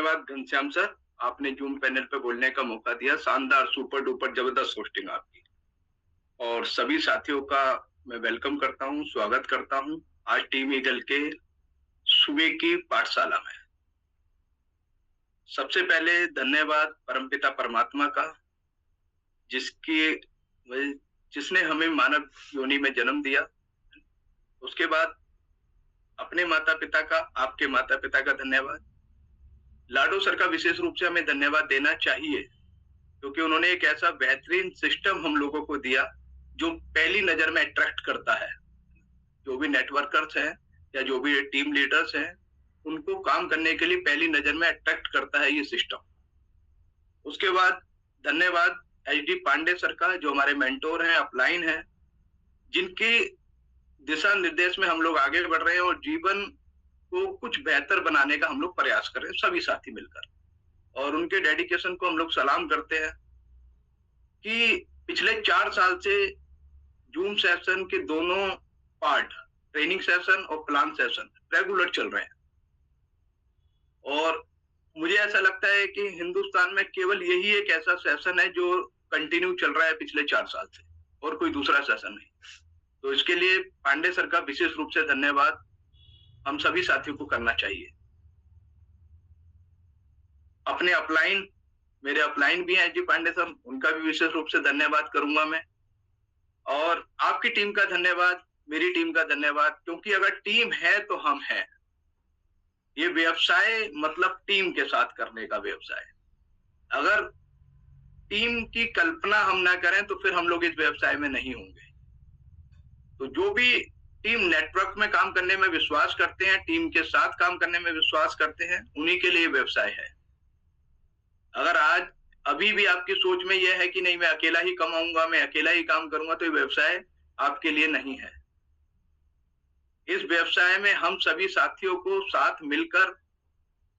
धन्यवाद घनश्याम सर, आपने zoom panel पे बोलने का मौका दिया। शानदार, सुपर डुपर जबरदस्त होस्टिंग आपकी। और सभी साथियों का मैं वेलकम करता हूँ, स्वागत करता हूँ आज टीम ईगल के सुबह की पाठशाला में। सबसे पहले धन्यवाद परमपिता परमात्मा का, जिसने हमें मानव योनि में जन्म दिया। उसके बाद अपने माता पिता का, आपके माता पिता का धन्यवाद। लाडो सर का विशेष रूप से हमें धन्यवाद देना चाहिए, क्योंकि उन्होंने एक ऐसा बेहतरीन सिस्टम हम लोगों को दिया जो पहली नजर में अट्रैक्ट करता है। जो भी नेटवर्कर्स हैं या जो भी टीम लीडर्स हैं, उनको काम करने के लिए पहली नजर में अट्रैक्ट करता है ये सिस्टम। उसके बाद धन्यवाद HD पांडे सर का, जो हमारे मेंटोर हैं, अपलाइन हैं, जिनकी दिशा निर्देश में हम लोग आगे बढ़ रहे हैं और जीवन को कुछ बेहतर बनाने का हम लोग प्रयास कर रहे हैं, सभी साथी मिलकर। और उनके डेडिकेशन को हम लोग सलाम करते हैं कि पिछले 4 साल से जूम सेशन के दोनों पार्ट, ट्रेनिंग सेशन और प्लान सेशन, रेगुलर चल रहे हैं। और मुझे ऐसा लगता है कि हिंदुस्तान में केवल यही एक ऐसा सेशन है जो कंटिन्यू चल रहा है पिछले 4 साल से, और कोई दूसरा सेशन नहीं। तो इसके लिए पांडे सर का विशेष रूप से धन्यवाद हम सभी साथियों को करना चाहिए। अपने अपलाइन, मेरे अपलाइन भी हैं HD पांडे सर, उनका भी विशेष रूप से धन्यवाद करूंगा मैं। और आपकी टीम का धन्यवाद, मेरी टीम का धन्यवाद, क्योंकि अगर टीम है तो हम हैं। ये व्यवसाय मतलब टीम के साथ करने का व्यवसाय। अगर टीम की कल्पना हम ना करें तो फिर हम लोग इस व्यवसाय में नहीं होंगे। तो जो भी टीम नेटवर्क में काम करने में विश्वास करते हैं, टीम के साथ काम करने में विश्वास करते हैं, उन्हीं के लिए व्यवसाय है। अगर आज अभी भी आपकी सोच में यह है कि नहीं मैं अकेला ही कमाऊंगा, मैं अकेला ही काम करूंगा, तो ये व्यवसाय आपके लिए नहीं है। इस व्यवसाय में हम सभी साथियों को साथ मिलकर,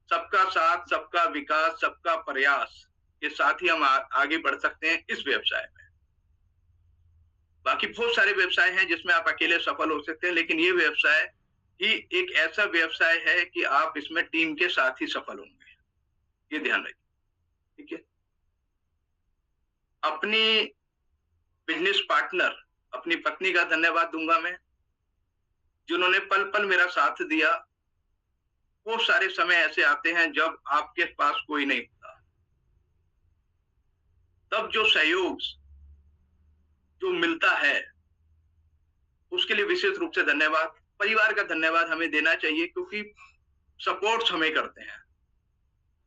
सबका साथ, सबका विकास, सबका प्रयास के साथ ही हम आगे बढ़ सकते हैं इस व्यवसाय में। बाकी बहुत सारे व्यवसाय हैं जिसमें आप अकेले सफल हो सकते हैं, लेकिन ये व्यवसाय ही एक ऐसा व्यवसाय है कि आप इसमें टीम के साथ ही सफल होंगे, ये ध्यान रखिए। ठीक है। अपनी बिजनेस पार्टनर, अपनी पत्नी का धन्यवाद दूंगा मैं, जिन्होंने पल पल मेरा साथ दिया। वो सारे समय ऐसे आते हैं जब आपके पास कोई नहीं होता, तब जो सहयोग जो मिलता है उसके लिए विशेष रूप से धन्यवाद। परिवार का धन्यवाद हमें देना चाहिए, क्योंकि सपोर्ट्स हमें करते हैं।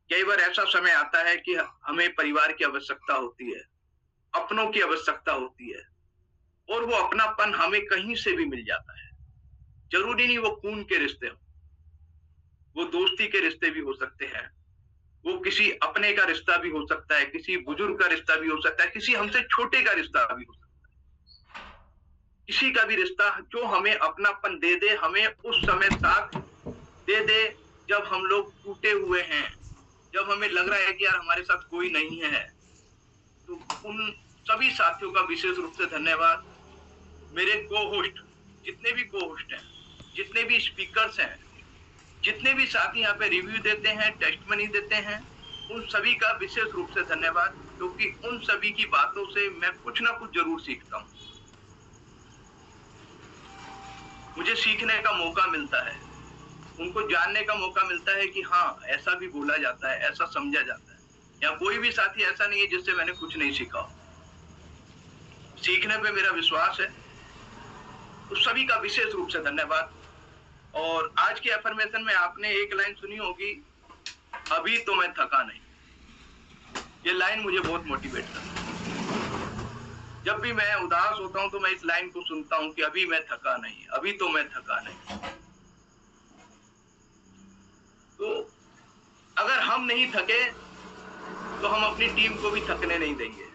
कई बार ऐसा समय आता है कि हमें परिवार की आवश्यकता होती है, अपनों की आवश्यकता होती है, और वो अपनापन हमें कहीं से भी मिल जाता है। जरूरी नहीं वो खून के रिश्ते हो, वो दोस्ती के रिश्ते भी हो सकते हैं, वो किसी अपने का रिश्ता भी हो सकता है, किसी बुजुर्ग का रिश्ता भी हो सकता है, किसी हमसे छोटे का रिश्ता भी हो सकता है। किसी का भी रिश्ता जो हमें अपनापन दे दे, हमें उस समय साथ दे दे जब हम लोग टूटे हुए हैं, जब हमें लग रहा है कि यार हमारे साथ कोई नहीं है। तो उन सभी साथियों का विशेष रूप से धन्यवाद। मेरे को होस्ट, जितने भी को होस्ट हैं, जितने भी स्पीकर्स हैं, जितने भी साथी यहाँ पे रिव्यू देते हैं, टेस्टमनी देते हैं, उन सभी का विशेष रूप से धन्यवाद, क्योंकि उन सभी की बातों से मैं कुछ ना कुछ जरूर सीखता हूँ। मुझे सीखने का मौका मिलता है, उनको जानने का मौका मिलता है कि हाँ ऐसा भी बोला जाता है, ऐसा समझा जाता है। या कोई भी साथी ऐसा नहीं है जिससे मैंने कुछ नहीं सीखा। सीखने पे मेरा विश्वास है। उस सभी का विशेष रूप से धन्यवाद। और आज की अफर्मेशन में आपने एक लाइन सुनी होगी, अभी तो मैं थका नहीं। ये लाइन मुझे बहुत मोटिवेट करती है। जब भी मैं उदास होता हूं तो मैं इस लाइन को सुनता हूं कि अभी मैं थका नहीं, अभी तो मैं थका नहीं। तो अगर हम नहीं थके तो हम अपनी टीम को भी थकने नहीं देंगे।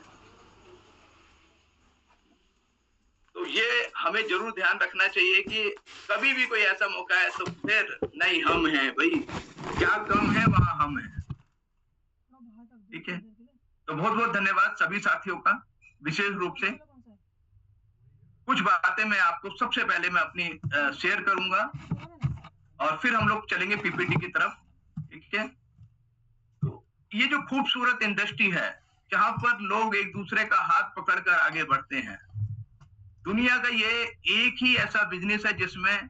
तो ये हमें जरूर ध्यान रखना चाहिए कि कभी भी कोई ऐसा मौका है तो फिर नहीं, हम हैं भाई, क्या कम है वहां हम हैं। ठीक है। तो बहुत बहुत धन्यवाद सभी साथियों का। विशेष रूप से कुछ बातें मैं आपको सबसे पहले मैं अपनी शेयर करूंगा और फिर हम लोग चलेंगे पीपीटी की तरफ। ठीक है। ये जो खूबसूरत इंडस्ट्री है जहां पर लोग एक दूसरे का हाथ पकड़कर आगे बढ़ते हैं, दुनिया का ये एक ही ऐसा बिजनेस है जिसमें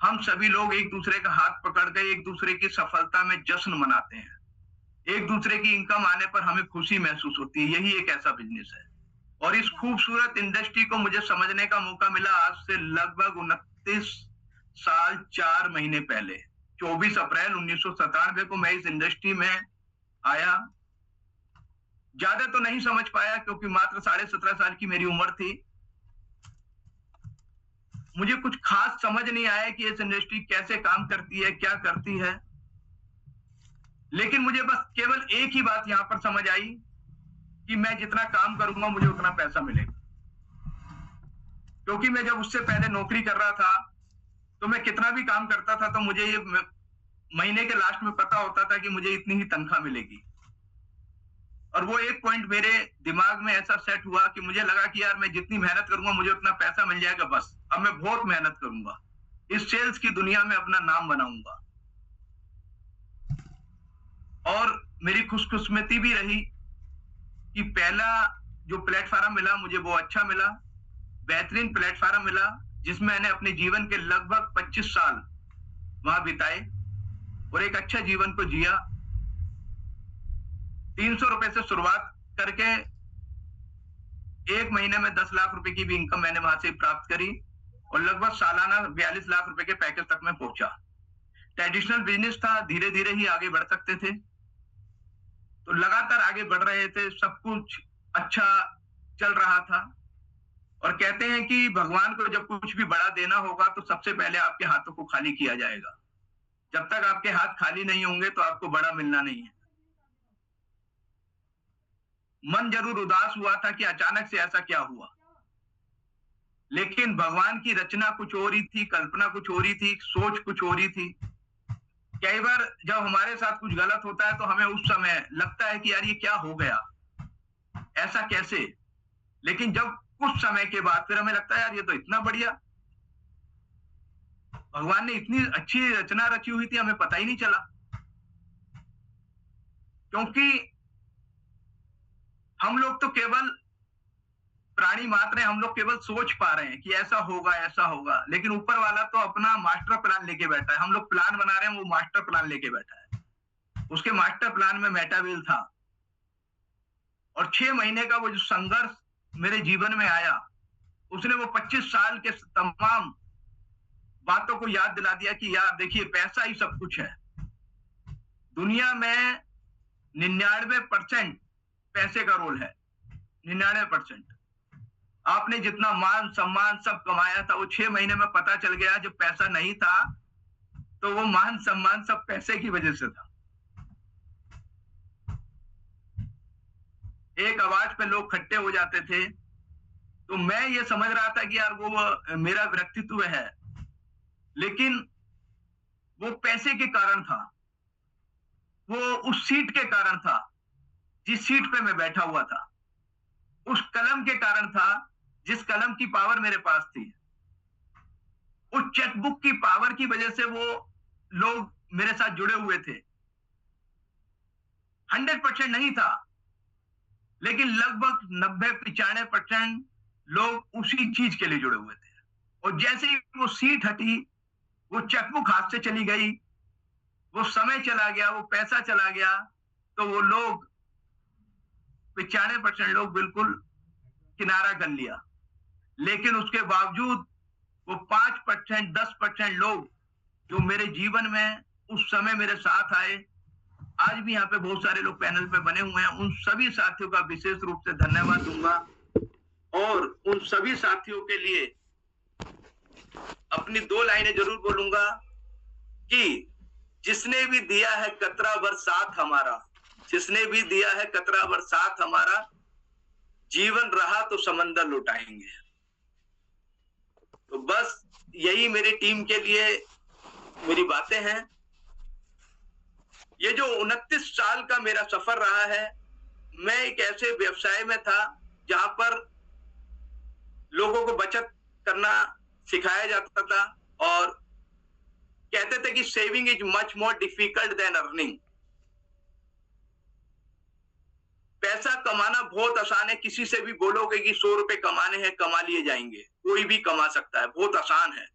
हम सभी लोग एक दूसरे का हाथ पकड़ कर एक दूसरे की सफलता में जश्न मनाते हैं। एक दूसरे की इनकम आने पर हमें खुशी महसूस होती है। यही एक ऐसा बिजनेस है। और इस खूबसूरत इंडस्ट्री को मुझे समझने का मौका मिला आज से लगभग 29 साल 4 महीने पहले। 24 अप्रैल 1997 को मैं इस इंडस्ट्री में आया। ज्यादा तो नहीं समझ पाया क्योंकि मात्र 17.5 साल की मेरी उम्र थी। मुझे कुछ खास समझ नहीं आया कि इस इंडस्ट्री कैसे काम करती है, क्या करती है। लेकिन मुझे बस केवल एक ही बात यहां पर समझ आई कि मैं जितना काम करूंगा मुझे उतना पैसा मिलेगा। क्योंकि मैं जब उससे पहले नौकरी कर रहा था तो मैं कितना भी काम करता था तो मुझे ये महीने के लास्ट में पता होता था कि मुझे इतनी ही तनख्वाह मिलेगी। और वो एक पॉइंट मेरे दिमाग में ऐसा सेट हुआ कि मुझे लगा कि यार मैं जितनी मेहनत करूंगा मुझे उतना पैसा मिल जाएगा। बस अब मैं बहुत मेहनत करूंगा, इस सेल्स की दुनिया में अपना नाम बनाऊंगा। और मेरी खुशकिस्मती भी रही कि पहला जो प्लेटफॉर्म मिला मुझे वो अच्छा मिला, बेहतरीन प्लेटफॉर्म मिला जिसमें मैंने अपने जीवन के लगभग 25 साल वहां बिताए और एक अच्छा जीवन को जिया। 300 रुपए से शुरुआत करके एक महीने में 10 लाख रुपए की भी इनकम मैंने वहां से प्राप्त करी और लगभग सालाना 42 लाख रुपए के पैकेज तक मैं पहुंचा। ट्रेडिशनल बिजनेस था, धीरे धीरे ही आगे बढ़ सकते थे, तो लगातार आगे बढ़ रहे थे, सब कुछ अच्छा चल रहा था। और कहते हैं कि भगवान को जब कुछ भी बड़ा देना होगा तो सबसे पहले आपके हाथों को खाली किया जाएगा। जब तक आपके हाथ खाली नहीं होंगे तो आपको बड़ा मिलना नहीं है। मन जरूर उदास हुआ था कि अचानक से ऐसा क्या हुआ, लेकिन भगवान की रचना कुछ और ही थी, कल्पना कुछ और ही थी, सोच कुछ और ही थी। कई बार जब हमारे साथ कुछ गलत होता है तो हमें उस समय लगता है कि यार ये क्या हो गया, ऐसा कैसे। लेकिन जब कुछ समय के बाद फिर हमें लगता है यार ये तो इतना बढ़िया, भगवान ने इतनी अच्छी रचना रची हुई थी, हमें पता ही नहीं चला। क्योंकि हम लोग तो केवल प्राणी मात्र हैं, हम लोग केवल सोच पा रहे हैं कि ऐसा होगा ऐसा होगा, लेकिन ऊपर वाला तो अपना मास्टर प्लान लेके बैठा है। हम लोग प्लान बना रहे हैं, वो मास्टर प्लान लेके बैठा है। उसके मास्टर प्लान में मेटाविल था। और 6 महीने का वो जो संघर्ष मेरे जीवन में आया, उसने वो 25 साल के तमाम बातों को याद दिला दिया कि यार देखिए पैसा ही सब कुछ है। दुनिया में 99% पैसे का रोल है। 99%। आपने जितना मान सम्मान सब कमाया था वो 6 महीने में पता चल गया। जब पैसा नहीं था तो वो मान सम्मान सब पैसे की वजह से था। एक आवाज पे लोग इकट्ठे हो जाते थे। तो मैं ये समझ रहा था कि यार वो मेरा व्यक्तित्व है, लेकिन वो पैसे के कारण था, वो उस सीट के कारण था जिस सीट पे मैं बैठा हुआ था, उस कलम के कारण था जिस कलम की पावर मेरे पास थी, उस चेकबुक की पावर की वजह से वो लोग मेरे साथ जुड़े हुए थे। 100% नहीं था, लेकिन लगभग 90-95% लोग उसी चीज के लिए जुड़े हुए थे। और जैसे ही वो सीट हटी, वो चेकबुक हाथ से चली गई, वो समय चला गया, वो पैसा चला गया, तो वो लोग 95% लोग बिल्कुल किनारा कर लिया। लेकिन उसके बावजूद वो 5%, 10% लोग जो मेरे जीवन में उस समय मेरे साथ आए, आज भी यहाँ पे बहुत सारे लोग पैनल पे बने हुए हैं, उन सभी साथियों का विशेष रूप से धन्यवाद दूंगा। और उन सभी साथियों के लिए अपनी 2 लाइनें जरूर बोलूंगा कि जिसने भी दिया है कतरा भर साथ हमारा, जिसने भी दिया है कतरा भर साथ हमारा, जीवन रहा तो समंदर लुटाएंगे। तो बस यही मेरी टीम के लिए मेरी बातें हैं। ये जो 29 साल का मेरा सफर रहा है, मैं एक ऐसे व्यवसाय में था जहां पर लोगों को बचत करना सिखाया जाता था और कहते थे कि saving is much more difficult than earning. कमाना बहुत आसान है, किसी से भी बोलोगे कि 100 रुपए कमाने हैं, कमा लिए जाएंगे, कोई भी कमा सकता है, बहुत आसान है।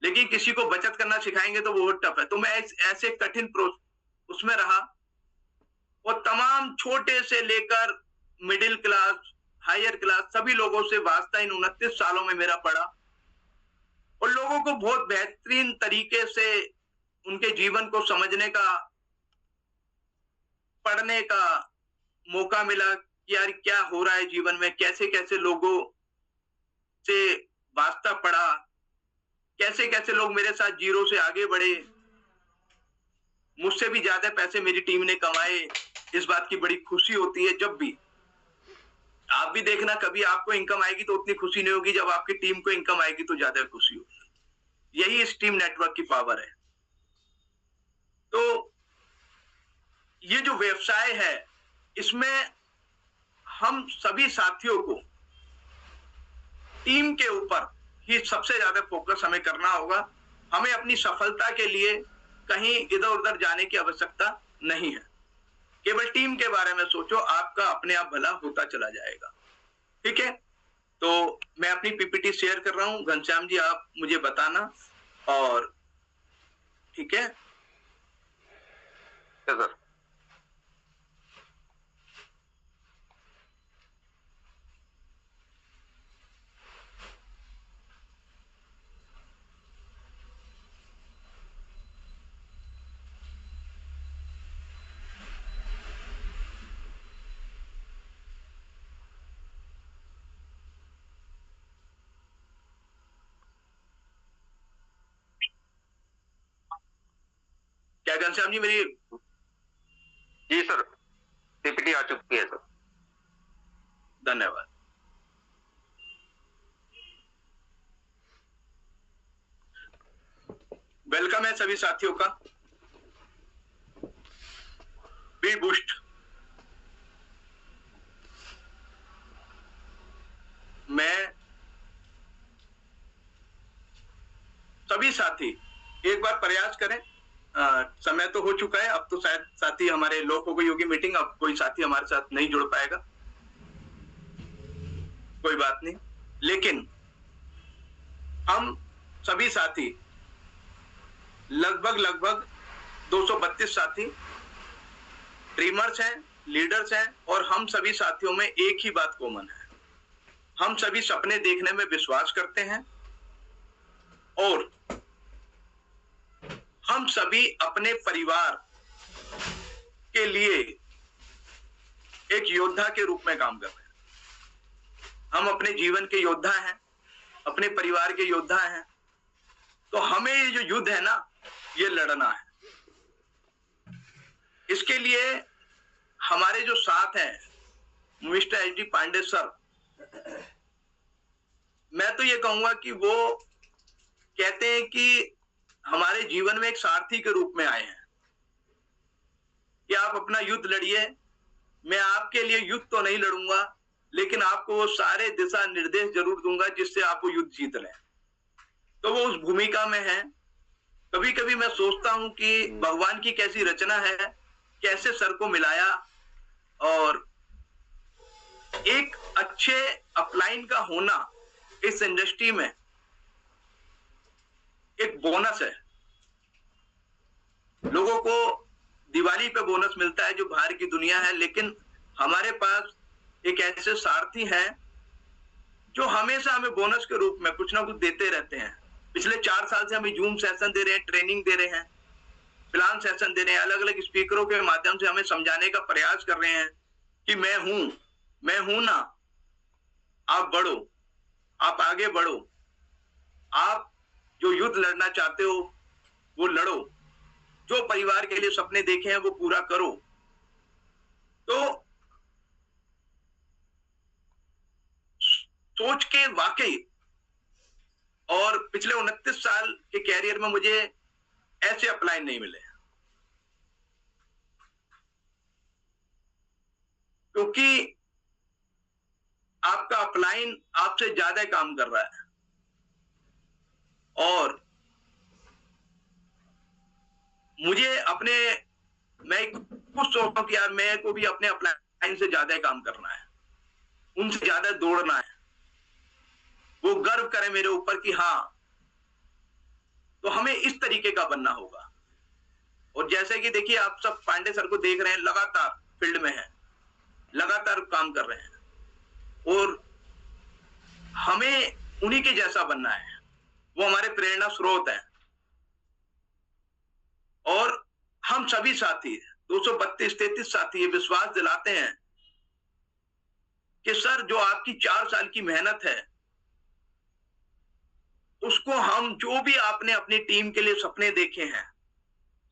लेकिन किसी को बचत करना सिखाएंगे तो बहुत टफ है। तो मैं ऐसे कठिन उसमें रहा, और तमाम छोटे से लेकर मिडिल क्लास, हायर क्लास, सभी लोगों से वास्ता इन 29 सालों में मेरा पड़ा, और लोगों को बहुत बेहतरीन तरीके से उनके जीवन को समझने का, पढ़ने का मौका मिला कि यार क्या हो रहा है जीवन में, कैसे कैसे लोगों से वास्ता पड़ा, कैसे कैसे लोग मेरे साथ जीरो से आगे बढ़े, मुझसे भी ज्यादा पैसे मेरी टीम ने कमाए। इस बात की बड़ी खुशी होती है। जब भी आप भी देखना, कभी आपको इनकम आएगी तो उतनी खुशी नहीं होगी, जब आपकी टीम को इनकम आएगी तो ज्यादा खुशी होगी। यही इस टीम नेटवर्क की पावर है। तो ये जो व्यवसाय है, इसमें हम सभी साथियों को टीम के ऊपर ही सबसे ज्यादा फोकस हमें करना होगा। हमें अपनी सफलता के लिए कहीं इधर उधर जाने की आवश्यकता नहीं है। केवल टीम के बारे में सोचो, आपका अपने आप भला होता चला जाएगा। ठीक है, तो मैं अपनी पीपीटी शेयर कर रहा हूं। घनश्याम जी, आप मुझे बताना। और ठीक है सर। क्या घनश्याम जी मेरी? जी सर, पीपीटी आ चुकी है सर। धन्यवाद। वेलकम है सभी साथियों का। B boost. मैं सभी साथी एक बार प्रयास करें। समय तो हो चुका है, अब तो शायद साथी हमारे लोग हो गई होगी मीटिंग, अब कोई साथी हमारे साथ नहीं जुड़ पाएगा, कोई बात नहीं। लेकिन हम सभी साथी लगभग 232 साथी ड्रीमर्स हैं, लीडर्स हैं, और हम सभी साथियों में एक ही बात कॉमन है। हम सभी सपने देखने में विश्वास करते हैं, और हम सभी अपने परिवार के लिए एक योद्धा के रूप में काम कर रहे हैं। हम अपने जीवन के योद्धा हैं, अपने परिवार के योद्धा हैं। तो हमें ये जो युद्ध है ना, ये लड़ना है। इसके लिए हमारे जो साथ हैं mister H D Pandey sir, मैं तो ये कहूंगा कि वो कहते हैं कि हमारे जीवन में एक सारथी के रूप में आए हैं कि आप अपना युद्ध लड़िए, मैं आपके लिए युद्ध तो नहीं लड़ूंगा, लेकिन आपको वो सारे दिशा निर्देश जरूर दूंगा जिससे आप वो युद्ध जीत लें। तो वो उस भूमिका में है। कभी कभी मैं सोचता हूं कि भगवान की कैसी रचना है, कैसे सर को मिलाया, और एक अच्छे अपलाइन का होना इस इंडस्ट्री में एक बोनस है। लोगों को दिवाली पे बोनस मिलता है जो बाहर की दुनिया है, लेकिन हमारे पास एक ऐसे सारथी हैं जो हमेशा हमें बोनस के रूप में कुछ ना कुछ देते रहते हैं। पिछले 4 साल से हमें जूम सेशन दे रहे हैं, ट्रेनिंग दे रहे हैं, प्लान सेशन दे रहे हैं, अलग अलग स्पीकरों के माध्यम से हमें समझाने का प्रयास कर रहे हैं कि मैं हूं ना, आप बढ़ो, आप आगे बढ़ो, आप जो युद्ध लड़ना चाहते हो वो लड़ो, जो परिवार के लिए सपने देखे हैं वो पूरा करो। तो सोच के वाकई, और पिछले 29 साल के कैरियर में मुझे ऐसे अपलाइन नहीं मिले, क्योंकि आपका अपलाइन आपसे ज्यादा काम कर रहा है। और मुझे मैं कुछ सोचता हूं कि यार मैं को भी अपने अपलाइन लाइन से ज्यादा काम करना है, उनसे ज्यादा दौड़ना है, वो गर्व करे मेरे ऊपर कि हाँ, तो हमें इस तरीके का बनना होगा। और जैसे कि देखिए, आप सब पांडे सर को देख रहे हैं, लगातार फील्ड में हैं, लगातार काम कर रहे हैं, और हमें उन्हीं के जैसा बनना है। वो हमारे प्रेरणा स्रोत हैं। और हम सभी साथी 232-33 साथी ये विश्वास दिलाते हैं कि सर, जो आपकी 4 साल की मेहनत है, उसको हम, जो भी आपने अपनी टीम के लिए सपने देखे हैं,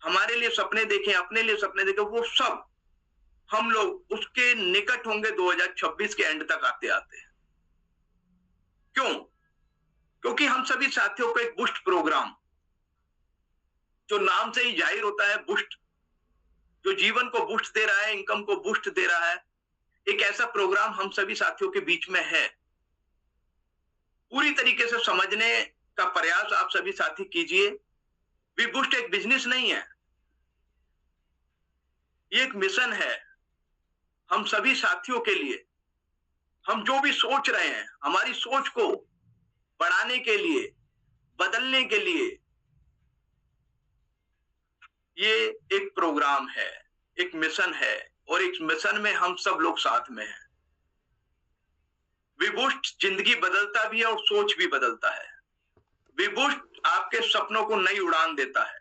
हमारे लिए सपने देखे, अपने लिए सपने देखे, वो सब हम लोग उसके निकट होंगे 2026 के एंड तक आते आते। क्यों? क्योंकि हम सभी साथियों को एक बूस्ट प्रोग्राम, जो नाम से ही जाहिर होता है, बूस्ट, जो जीवन को बूस्ट दे रहा है, इनकम को बूस्ट दे रहा है, एक ऐसा प्रोग्राम हम सभी साथियों के बीच में है। पूरी तरीके से समझने का प्रयास आप सभी साथी कीजिए। वी बूस्ट एक बिजनेस नहीं है, ये एक मिशन है। हम सभी साथियों के लिए, हम जो भी सोच रहे हैं, हमारी सोच को बढ़ाने के लिए, बदलने के लिए, ये एक प्रोग्राम है, एक मिशन है, और इस मिशन में हम सब लोग साथ में हैं। विबूस्ट जिंदगी बदलता भी है और सोच भी बदलता है। विबूस्ट आपके सपनों को नई उड़ान देता है।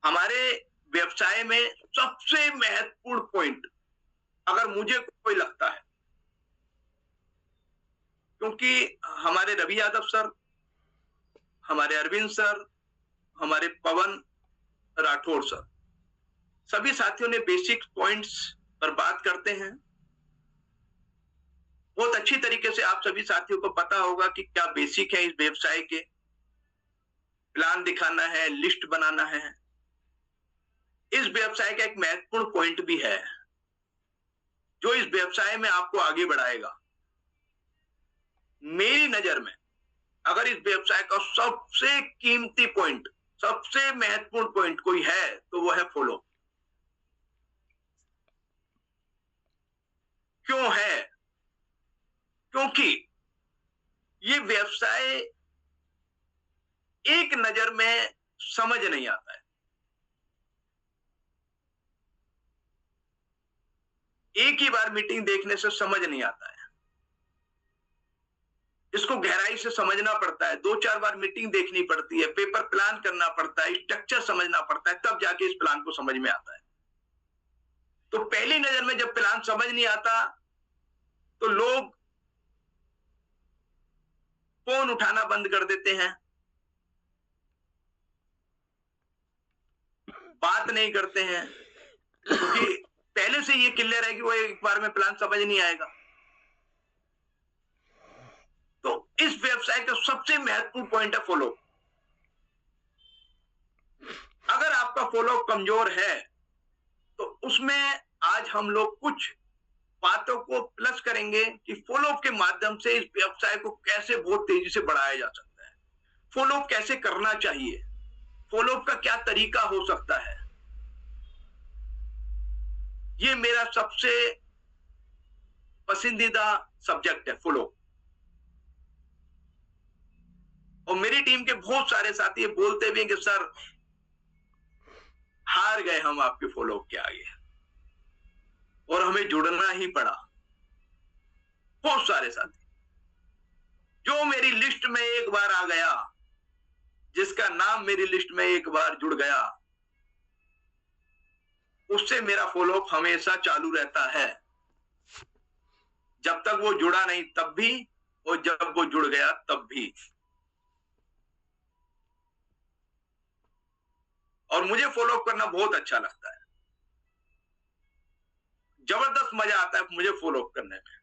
हमारे व्यवसाय में सबसे महत्वपूर्ण पॉइंट, अगर मुझे कोई लगता है, क्योंकि हमारे रवि यादव सर, हमारे अरविंद सर, हमारे पवन राठौर सर, सभी साथियों ने बेसिक पॉइंट्स पर बात करते हैं। बहुत अच्छी तरीके से आप सभी साथियों को पता होगा कि क्या बेसिक है इस व्यवसाय के। प्लान दिखाना है, लिस्ट बनाना है। इस व्यवसाय का एक महत्वपूर्ण पॉइंट भी है, जो इस व्यवसाय में आपको आगे बढ़ाएगा। मेरी नजर में अगर इस व्यवसाय का सबसे कीमती पॉइंट, सबसे महत्वपूर्ण पॉइंट कोई है, तो वो है फॉलो। क्यों है? क्योंकि ये व्यवसाय एक नजर में समझ नहीं आता है। एक ही बार मीटिंग देखने से समझ नहीं आता है, इसको गहराई से समझना पड़ता है। 2-4 बार मीटिंग देखनी पड़ती है, पेपर प्लान करना पड़ता है, स्ट्रक्चर समझना पड़ता है, तब जाके इस प्लान को समझ में आता है। तो पहली नजर में जब प्लान समझ नहीं आता, तो लोग फोन उठाना बंद कर देते हैं, बात नहीं करते हैं, क्योंकि पहले से ये क्लियर है कि वो एक बार में प्लान समझ नहीं आएगा। तो इस व्यवसाय का सबसे महत्वपूर्ण पॉइंट है फॉलो। अगर आपका फॉलो कमजोर है, तो उसमें आज हम लोग कुछ बातों को प्लस करेंगे कि फॉलो के माध्यम से इस व्यवसाय को कैसे बहुत तेजी से बढ़ाया जा सकता है, फॉलो कैसे करना चाहिए, फॉलो का क्या तरीका हो सकता है। ये मेरा सबसे पसंदीदा सब्जेक्ट है, फॉलो। और मेरी टीम के बहुत सारे साथी बोलते भी हैं कि सर, हार गए हम आपके फॉलो के आगे, और हमें जुड़ना ही पड़ा। बहुत सारे साथी जो मेरी लिस्ट में एक बार आ गया, जिसका नाम मेरी लिस्ट में एक बार जुड़ गया, उससे मेरा फॉलोअप हमेशा चालू रहता है। जब तक वो जुड़ा नहीं तब भी, और जब वो जुड़ गया तब भी। और मुझे फॉलोअप करना बहुत अच्छा लगता है, जबरदस्त मजा आता है मुझे फॉलोअप करने में।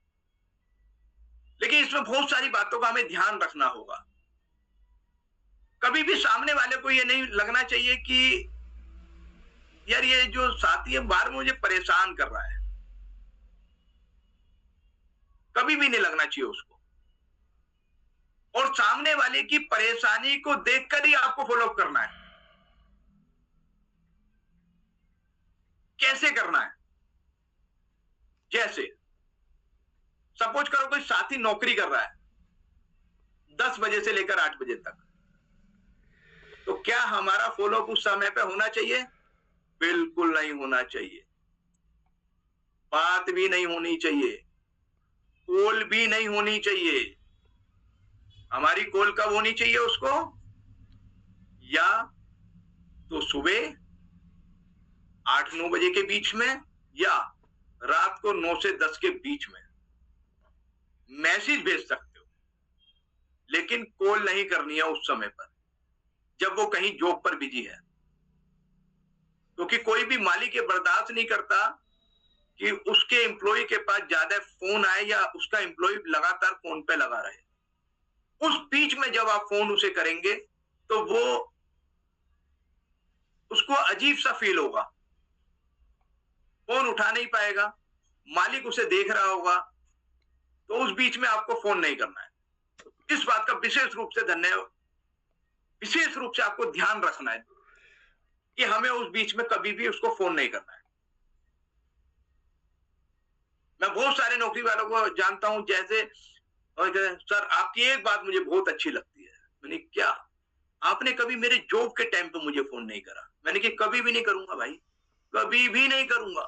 लेकिन इसमें बहुत सारी बातों का हमें ध्यान रखना होगा। कभी भी सामने वाले को ये नहीं लगना चाहिए कि यार ये जो साथी है बाहर में मुझे परेशान कर रहा है, कभी भी नहीं लगना चाहिए उसको। और सामने वाले की परेशानी को देखकर ही आपको फॉलो अप करना है। कैसे करना है? जैसे सपोज करो कोई साथी नौकरी कर रहा है 10 बजे से लेकर 8 बजे तक, तो क्या हमारा फॉलो अप उस समय पे होना चाहिए? बिल्कुल नहीं होना चाहिए। बात भी नहीं होनी चाहिए, कॉल भी नहीं होनी चाहिए। हमारी कॉल कब होनी चाहिए उसको? या तो सुबह 8-9 बजे के बीच में, या रात को 9 से 10 के बीच में। मैसेज भेज सकते हो, लेकिन कॉल नहीं करनी है उस समय पर जब वो कहीं जॉब पर बिजी है, क्योंकि कोई भी मालिक ये बर्दाश्त नहीं करता कि उसके एम्प्लॉय के पास ज्यादा फोन आए या उसका एम्प्लॉय लगातार फोन पे लगा रहे। उस बीच में जब आप फोन उसे करेंगे तो वो उसको अजीब सा फील होगा, फोन उठा नहीं पाएगा, मालिक उसे देख रहा होगा, तो उस बीच में आपको फोन नहीं करना है। इस बात का विशेष रूप से आपको ध्यान रखना है कि हमें उस बीच में कभी भी उसको फोन नहीं करना है। मैं बहुत सारे नौकरी वालों को जानता हूं, जैसे सर आपकी एक बात मुझे बहुत अच्छी लगती है। मैंने क्या? आपने कभी मेरे जॉब के टाइम पे मुझे फोन नहीं करा। मैंने कि कभी भी नहीं करूंगा भाई, कभी भी नहीं करूंगा।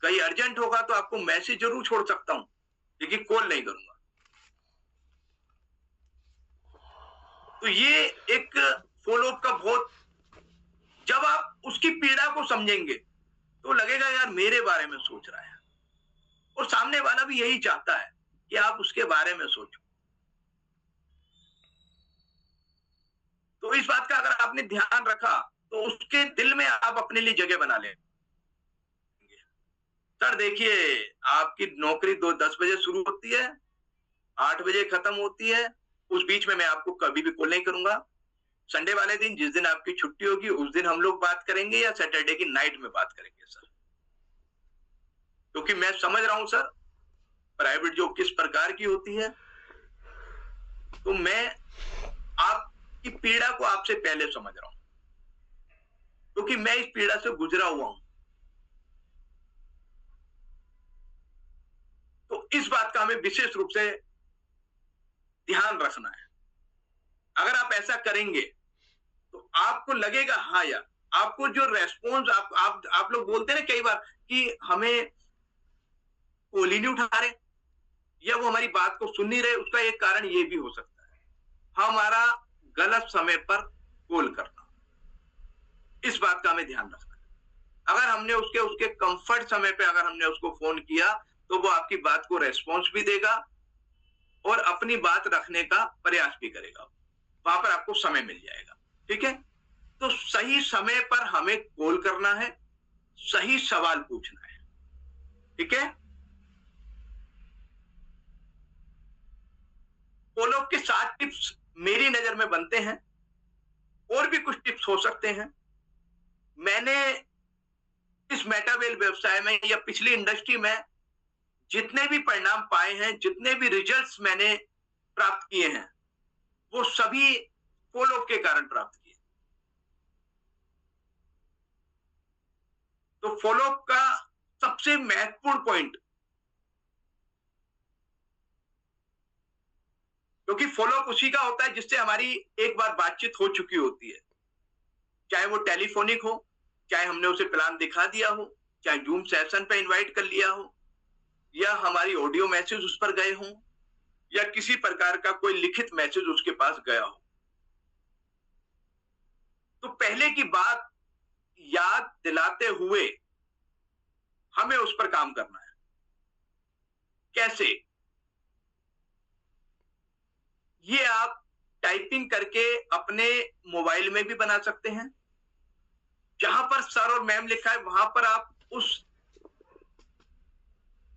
कहीं अर्जेंट होगा तो आपको मैसेज जरूर छोड़ सकता हूं, लेकिन कॉल नहीं करूंगा। तो ये एक फॉलो अप का बहुत, जब आप उसकी पीड़ा को समझेंगे तो लगेगा यार मेरे बारे में सोच रहा है, और सामने वाला भी यही चाहता है कि आप उसके बारे में सोचो। तो इस बात का अगर आपने ध्यान रखा तो उसके दिल में आप अपने लिए जगह बना लेंगे। सर देखिए, आपकी नौकरी 10 बजे शुरू होती है, 8 बजे खत्म होती है, उस बीच में मैं आपको कभी भी कॉल नहीं करूंगा। संडे वाले दिन, जिस दिन आपकी छुट्टी होगी, उस दिन हम लोग बात करेंगे, या सैटरडे की नाइट में बात करेंगे सर। क्योंकि मैं समझ रहा हूं सर प्राइवेट जॉब किस प्रकार की होती है, तो मैं आपकी पीड़ा को आपसे पहले समझ रहा हूं, क्योंकि मैं इस पीड़ा से गुजरा हुआ हूं। तो इस बात का हमें विशेष रूप से ध्यान रखना है। अगर आप ऐसा करेंगे तो आपको लगेगा हाँ यार, आपको जो रेस्पॉन्स आप लोग बोलते हैं ना कई बार कि हमें कॉल ही नहीं उठा रहे या वो हमारी बात को सुन नहीं रहे, उसका एक कारण ये भी हो सकता है हमारा गलत समय पर कॉल करना। इस बात का हमें ध्यान रखना है। अगर हमने उसके कंफर्ट समय पे अगर हमने उसको फोन किया तो वो आपकी बात को रेस्पॉन्स भी देगा और अपनी बात रखने का प्रयास भी करेगा, वहां पर आपको समय मिल जाएगा। ठीक है, तो सही समय पर हमें कॉल करना है, सही सवाल पूछना है। ठीक है, फॉलो अप के 7 टिप्स मेरी नजर में बनते हैं, और भी कुछ टिप्स हो सकते हैं। मैंने इस मेटावेल व्यवसाय में या पिछली इंडस्ट्री में जितने भी परिणाम पाए हैं, जितने भी रिजल्ट्स मैंने प्राप्त किए हैं, वो सभी फॉलो अप के कारण प्राप्त किए। तो फॉलो अप का सबसे महत्वपूर्ण पॉइंट, क्योंकि फॉलो अप उसी का होता है जिससे हमारी एक बार बातचीत हो चुकी होती है, चाहे वो टेलीफोनिक हो, चाहे हमने उसे प्लान दिखा दिया हो, चाहे जूम सेशन पे इनवाइट कर लिया हो, या हमारी ऑडियो मैसेज उस पर गए हों, या किसी प्रकार का कोई लिखित मैसेज उसके पास गया हो। तो पहले की बात याद दिलाते हुए हमें उस पर काम करना है। कैसे? ये आप टाइपिंग करके अपने मोबाइल में भी बना सकते हैं। जहां पर सर और मैम लिखा है वहां पर आप उस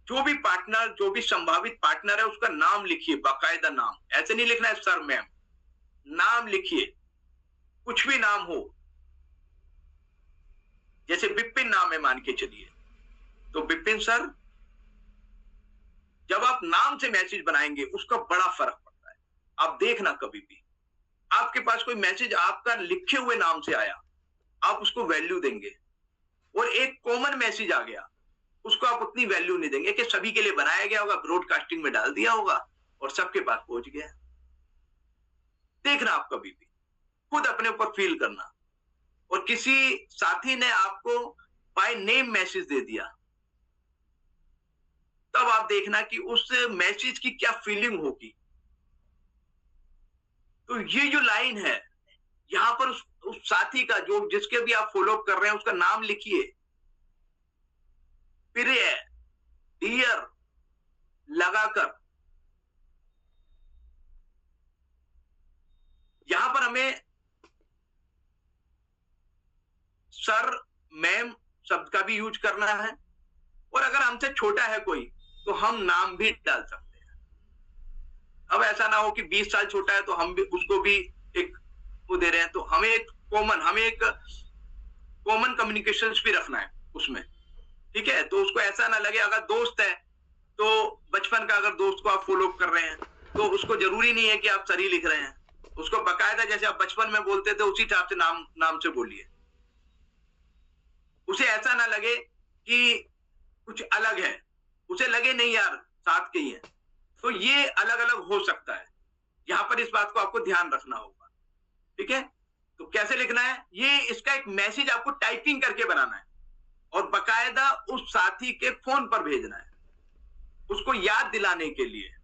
जो भी पार्टनर, जो भी संभावित पार्टनर है, उसका नाम लिखिए, बाकायदा नाम। ऐसे नहीं लिखना है सर मैम, नाम लिखिए, कुछ भी नाम हो। जैसे विपिन नाम है मान के चलिए, तो विपिन सर, जब आप नाम से मैसेज बनाएंगे उसका बड़ा फर्क पड़ता है। आप देखना कभी भी आपके पास कोई मैसेज आपका लिखे हुए नाम से आया, आप उसको वैल्यू देंगे, और एक कॉमन मैसेज आ गया, उसको आप उतनी वैल्यू नहीं देंगे कि सभी के लिए बनाया गया होगा, ब्रॉडकास्टिंग में डाल दिया होगा और सबके पास पहुंच गया। देखना आप कभी भी खुद अपने ऊपर फील करना, और किसी साथी ने आपको बाय नेम मैसेज दे दिया, तब आप देखना कि उस मैसेज की क्या फीलिंग होगी। तो ये जो लाइन है यहां पर उस साथी का, जो जिसके भी आप फॉलो अप कर रहे हैं, उसका नाम लिखिए, प्रिय, डियर लगाकर। यहां पर हमें सर मैम शब्द का भी यूज करना है, और अगर हमसे छोटा है कोई तो हम नाम भी डाल सकते हैं। अब ऐसा ना हो कि 20 साल छोटा है तो हम भी उसको भी एक वो दे रहे हैं, तो हमें एक कॉमन कम्युनिकेशन भी रखना है उसमें, ठीक है। तो उसको ऐसा ना लगे, अगर दोस्त है तो बचपन का अगर दोस्त को आप फॉलो अप कर रहे हैं तो उसको जरूरी नहीं है कि आप सर ही लिख रहे हैं, उसको बकायदा जैसे आप बचपन में बोलते थे उसी हिसाब से नाम से बोलिए। उसे ऐसा ना लगे कि कुछ अलग है, उसे लगे नहीं यार साथ के ही है। तो ये अलग अलग हो सकता है, यहां पर इस बात को आपको ध्यान रखना होगा, ठीक है। तो कैसे लिखना है, ये इसका एक मैसेज आपको टाइपिंग करके बनाना है और बकायदा उस साथी के फोन पर भेजना है, उसको याद दिलाने के लिए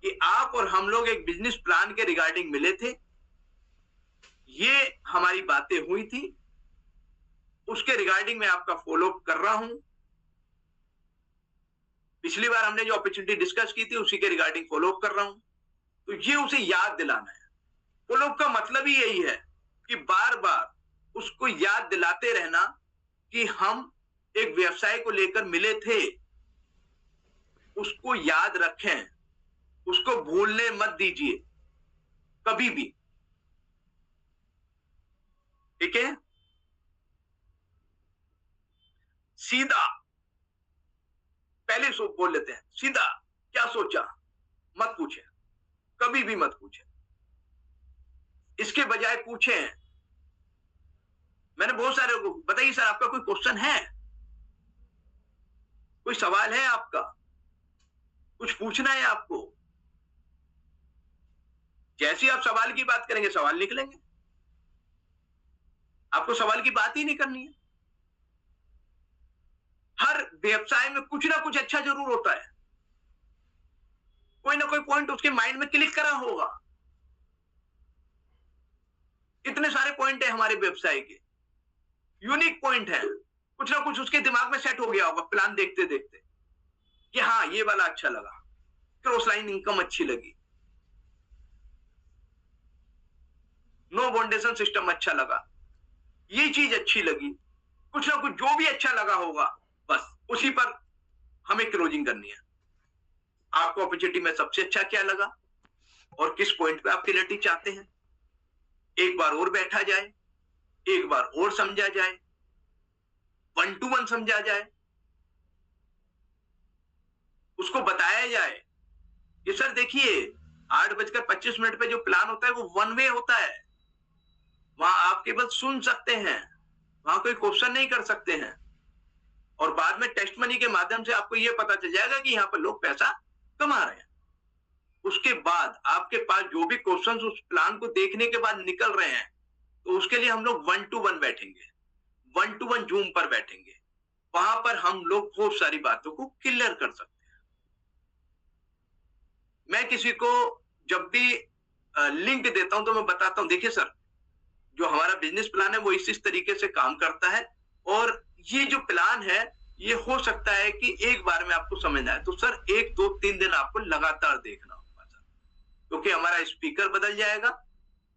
कि आप और हम लोग एक बिजनेस प्लान के रिगार्डिंग मिले थे, ये हमारी बातें हुई थी, उसके रिगार्डिंग मैं आपका फॉलो अप कर रहा हूं। पिछली बार हमने जो अपॉर्चुनिटी डिस्कस की थी उसी के रिगार्डिंग फॉलो अप कर रहा हूं। तो ये उसे याद दिलाना है। फॉलो अप का मतलब ही यही है कि बार बार उसको याद दिलाते रहना कि हम एक व्यवसाय को लेकर मिले थे, उसको याद रखें, उसको भूलने मत दीजिए कभी भी, ठीक है। सीधा पहले बोल लेते हैं, सीधा क्या सोचा मत पूछे, कभी भी मत पूछे। इसके बजाय पूछे, मैंने बहुत सारे को बताइए सर आपका कोई क्वेश्चन है, कोई सवाल है आपका, कुछ पूछना है आपको। जैसे आप सवाल की बात करेंगे सवाल निकलेंगे, आपको सवाल की बात ही नहीं करनी है। हर व्यवसाय में कुछ ना कुछ अच्छा जरूर होता है, कोई ना कोई पॉइंट उसके माइंड में क्लिक करा होगा। इतने सारे पॉइंट है हमारे व्यवसाय के, यूनिक पॉइंट है, कुछ ना कुछ उसके दिमाग में सेट हो गया होगा प्लान देखते देखते कि हाँ ये वाला अच्छा लगा, क्रॉस लाइन इनकम अच्छी लगी, नो बाउंडेशन सिस्टम अच्छा लगा, ये चीज अच्छी लगी, कुछ ना कुछ जो भी अच्छा लगा होगा, बस उसी पर हमें क्लोजिंग करनी है। आपको अपॉर्चुनिटी में सबसे अच्छा क्या लगा और किस पॉइंट पे आप क्लैरिटी चाहते हैं, एक बार और बैठा जाए, एक बार और समझा जाए, 1 to 1 समझा जाए, उसको बताया जाए कि सर देखिए 8:25 पे जो प्लान होता है वो 1 वे होता है, वहां आप केवल सुन सकते हैं, वहां कोई क्वेश्चन नहीं कर सकते हैं, और बाद में टेस्ट मनी के माध्यम से आपको यह पता चल जाएगा कि यहाँ पर लोग पैसा कमा रहे हैं। उसके बाद आपके पास जो भी क्वेश्चन उस प्लान को देखने के बाद निकल रहे हैं, तो उसके लिए हम लोग 1 to 1 बैठेंगे, 1 to 1 जूम पर बैठेंगे, वहां पर हम लोग बहुत सारी बातों को क्लियर कर सकते हैं। मैं किसी को जब भी लिंक देता हूं तो मैं बताता हूं, देखिए सर जो हमारा बिजनेस प्लान है वो इस तरीके से काम करता है, और ये जो प्लान है ये हो सकता है कि एक बार में आपको समझ आए, तो सर 1 2 3 दिन आपको लगातार देखना होगा सर, क्योंकि हमारा स्पीकर बदल जाएगा,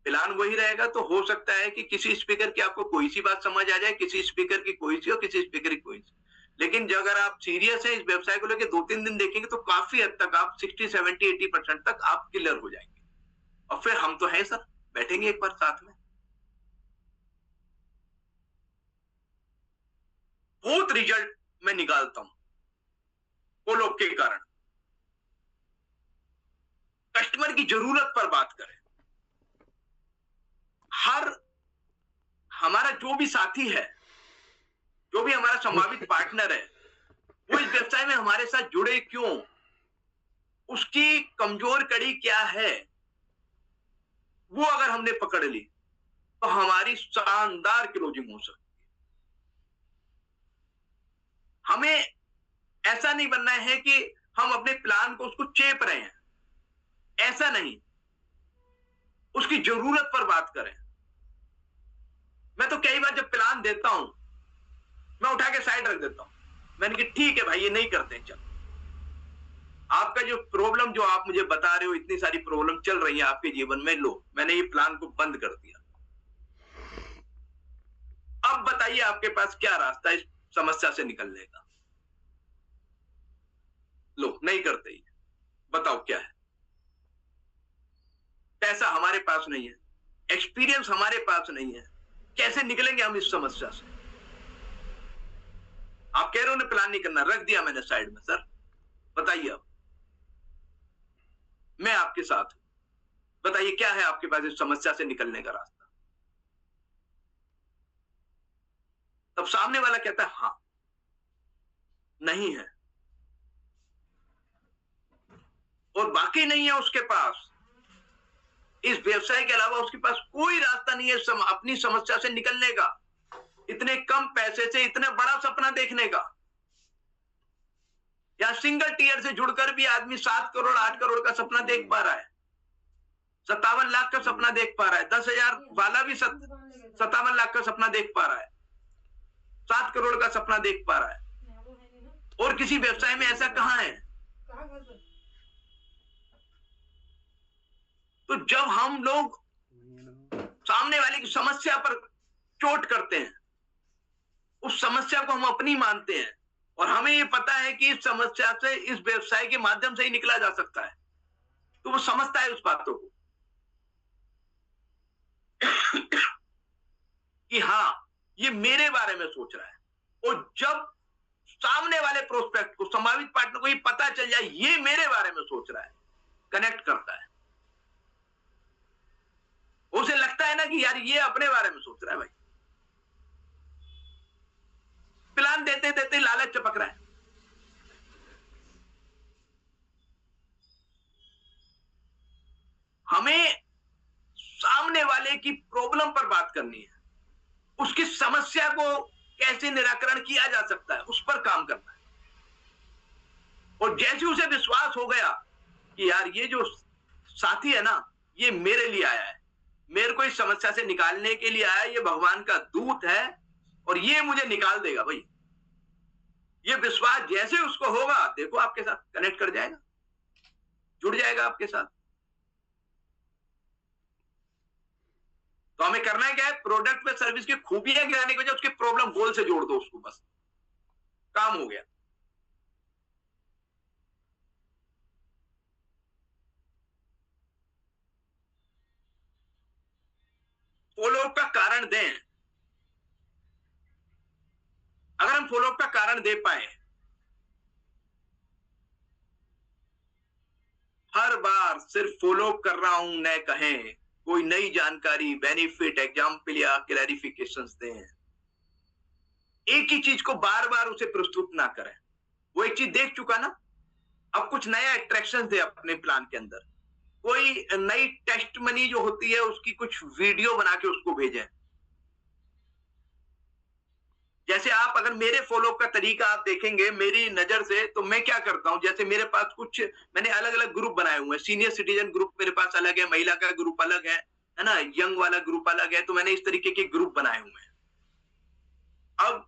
प्लान वही रहेगा। तो हो सकता है कि किसी स्पीकर की आपको कोई सी बात समझ आ जाए, किसी स्पीकर की कोई सी और किसी स्पीकर की कोई सी, लेकिन जो अगर आप सीरियस है इस व्यवसाय को लेकर 2 3 दिन देखेंगे तो काफी हद तक आप 60 70 80% तक आप क्लियर हो जाएंगे, और फिर हम तो है सर, बैठेंगे एक बार साथ में। बहुत रिजल्ट मैं निकालता हूं फॉलो अप के कारण, कस्टमर की जरूरत पर बात करें। हर हमारा जो भी साथी है, जो भी हमारा संभावित पार्टनर है, वो इस व्यवसाय में हमारे साथ जुड़े क्यों, उसकी कमजोर कड़ी क्या है, वो अगर हमने पकड़ ली तो हमारी शानदार क्लोजिंग हो सकती है। हमें ऐसा नहीं बनना है कि हम अपने प्लान को उसको चेप रहे हैं, ऐसा नहीं, उसकी जरूरत पर बात करें। मैं तो कई बार जब प्लान देता हूं, मैं उठा के साइड रख देता हूं, मैंने कहा ठीक है भाई, ये नहीं करते हैं, चल आपका जो प्रॉब्लम जो आप मुझे बता रहे हो, इतनी सारी प्रॉब्लम चल रही है आपके जीवन में, लो मैंने ये प्लान को बंद कर दिया, अब बताइए आपके पास क्या रास्ता है इस समस्या से निकलने का। लो नहीं करते ही, बताओ क्या है। पैसा हमारे पास नहीं है, एक्सपीरियंस हमारे पास नहीं है, कैसे निकलेंगे हम इस समस्या से। आप कह रहे हो ना प्लान नहीं करना, रख दिया मैंने साइड में। सर बताइए, अब मैं आपके साथ हूं, बताइए क्या है आपके पास इस समस्या से निकलने का रास्ता। तब सामने वाला कहता है हां, नहीं है, और बाकी नहीं है उसके पास, इस व्यवसाय के अलावा उसके पास कोई रास्ता नहीं है अपनी समस्या से निकलने का, इतने कम पैसे से इतना बड़ा सपना देखने का। या सिंगल टीयर से जुड़कर भी आदमी 7 करोड़ 8 करोड़ का सपना देख पा रहा है, 57 लाख का सपना देख पा रहा है, 10,000 वाला भी 57 लाख का सपना देख पा रहा है, 7 करोड़ का सपना देख पा रहा है। और किसी व्यवसाय में ऐसा कहां है। तो जब हम लोग सामने वाले की समस्या पर चोट करते हैं, उस समस्या को हम अपनी मानते हैं, और हमें ये पता है कि इस समस्या से इस व्यवसाय के माध्यम से ही निकला जा सकता है, तो वो समझता है उस बातों को कि हाँ ये मेरे बारे में सोच रहा है। और जब सामने वाले प्रोस्पेक्ट को, संभावित पार्टनर को ये पता चल जाए ये मेरे बारे में सोच रहा है, कनेक्ट करता है, उसे लगता है ना कि यार ये अपने बारे में सोच रहा है। भाई प्लान देते देते लालच चपक रहा है। हमें सामने वाले की प्रॉब्लम पर बात करनी है, उसकी समस्या को कैसे निराकरण किया जा सकता है उस पर काम करना है। और जैसे उसे विश्वास हो गया कि यार ये जो साथी है ना, ये मेरे लिए आया है, मेरे को इस समस्या से निकालने के लिए आया, ये भगवान का दूत है और ये मुझे निकाल देगा। भाई ये विश्वास जैसे उसको होगा, देखो आपके साथ कनेक्ट कर जाएगा, जुड़ जाएगा आपके साथ। तो हमें करना है क्या है, प्रोडक्ट में सर्विस की खूबियां गिराने की वजह उसके प्रॉब्लम गोल से जोड़ दो उसको, बस काम हो गया। फॉलो अप का कारण दें। अगर हम फॉलो अप का कारण दे पाए, हर बार सिर्फ फॉलो अप कर रहा हूं न कहें, कोई नई जानकारी, बेनिफिट, एग्जाम्पल या क्लैरिफिकेशंस दें। एक ही चीज को बार बार उसे प्रस्तुत ना करें, वो एक चीज देख चुका ना, अब कुछ नया अट्रैक्शन दे अपने प्लान के अंदर, कोई नई टेस्ट मनी जो होती है उसकी कुछ वीडियो बना के उसको भेजें। जैसे आप अगर मेरे फॉलोअप का तरीका आप देखेंगे मेरी नजर से, तो मैं क्या करता हूं, जैसे मेरे पास कुछ मैंने अलग अलग ग्रुप बनाए हुए हैं, सीनियर सिटीजन ग्रुप मेरे पास अलग है, महिला का ग्रुप अलग है ना, यंग वाला ग्रुप अलग है, तो मैंने इस तरीके के ग्रुप बनाए हुए हैं। अब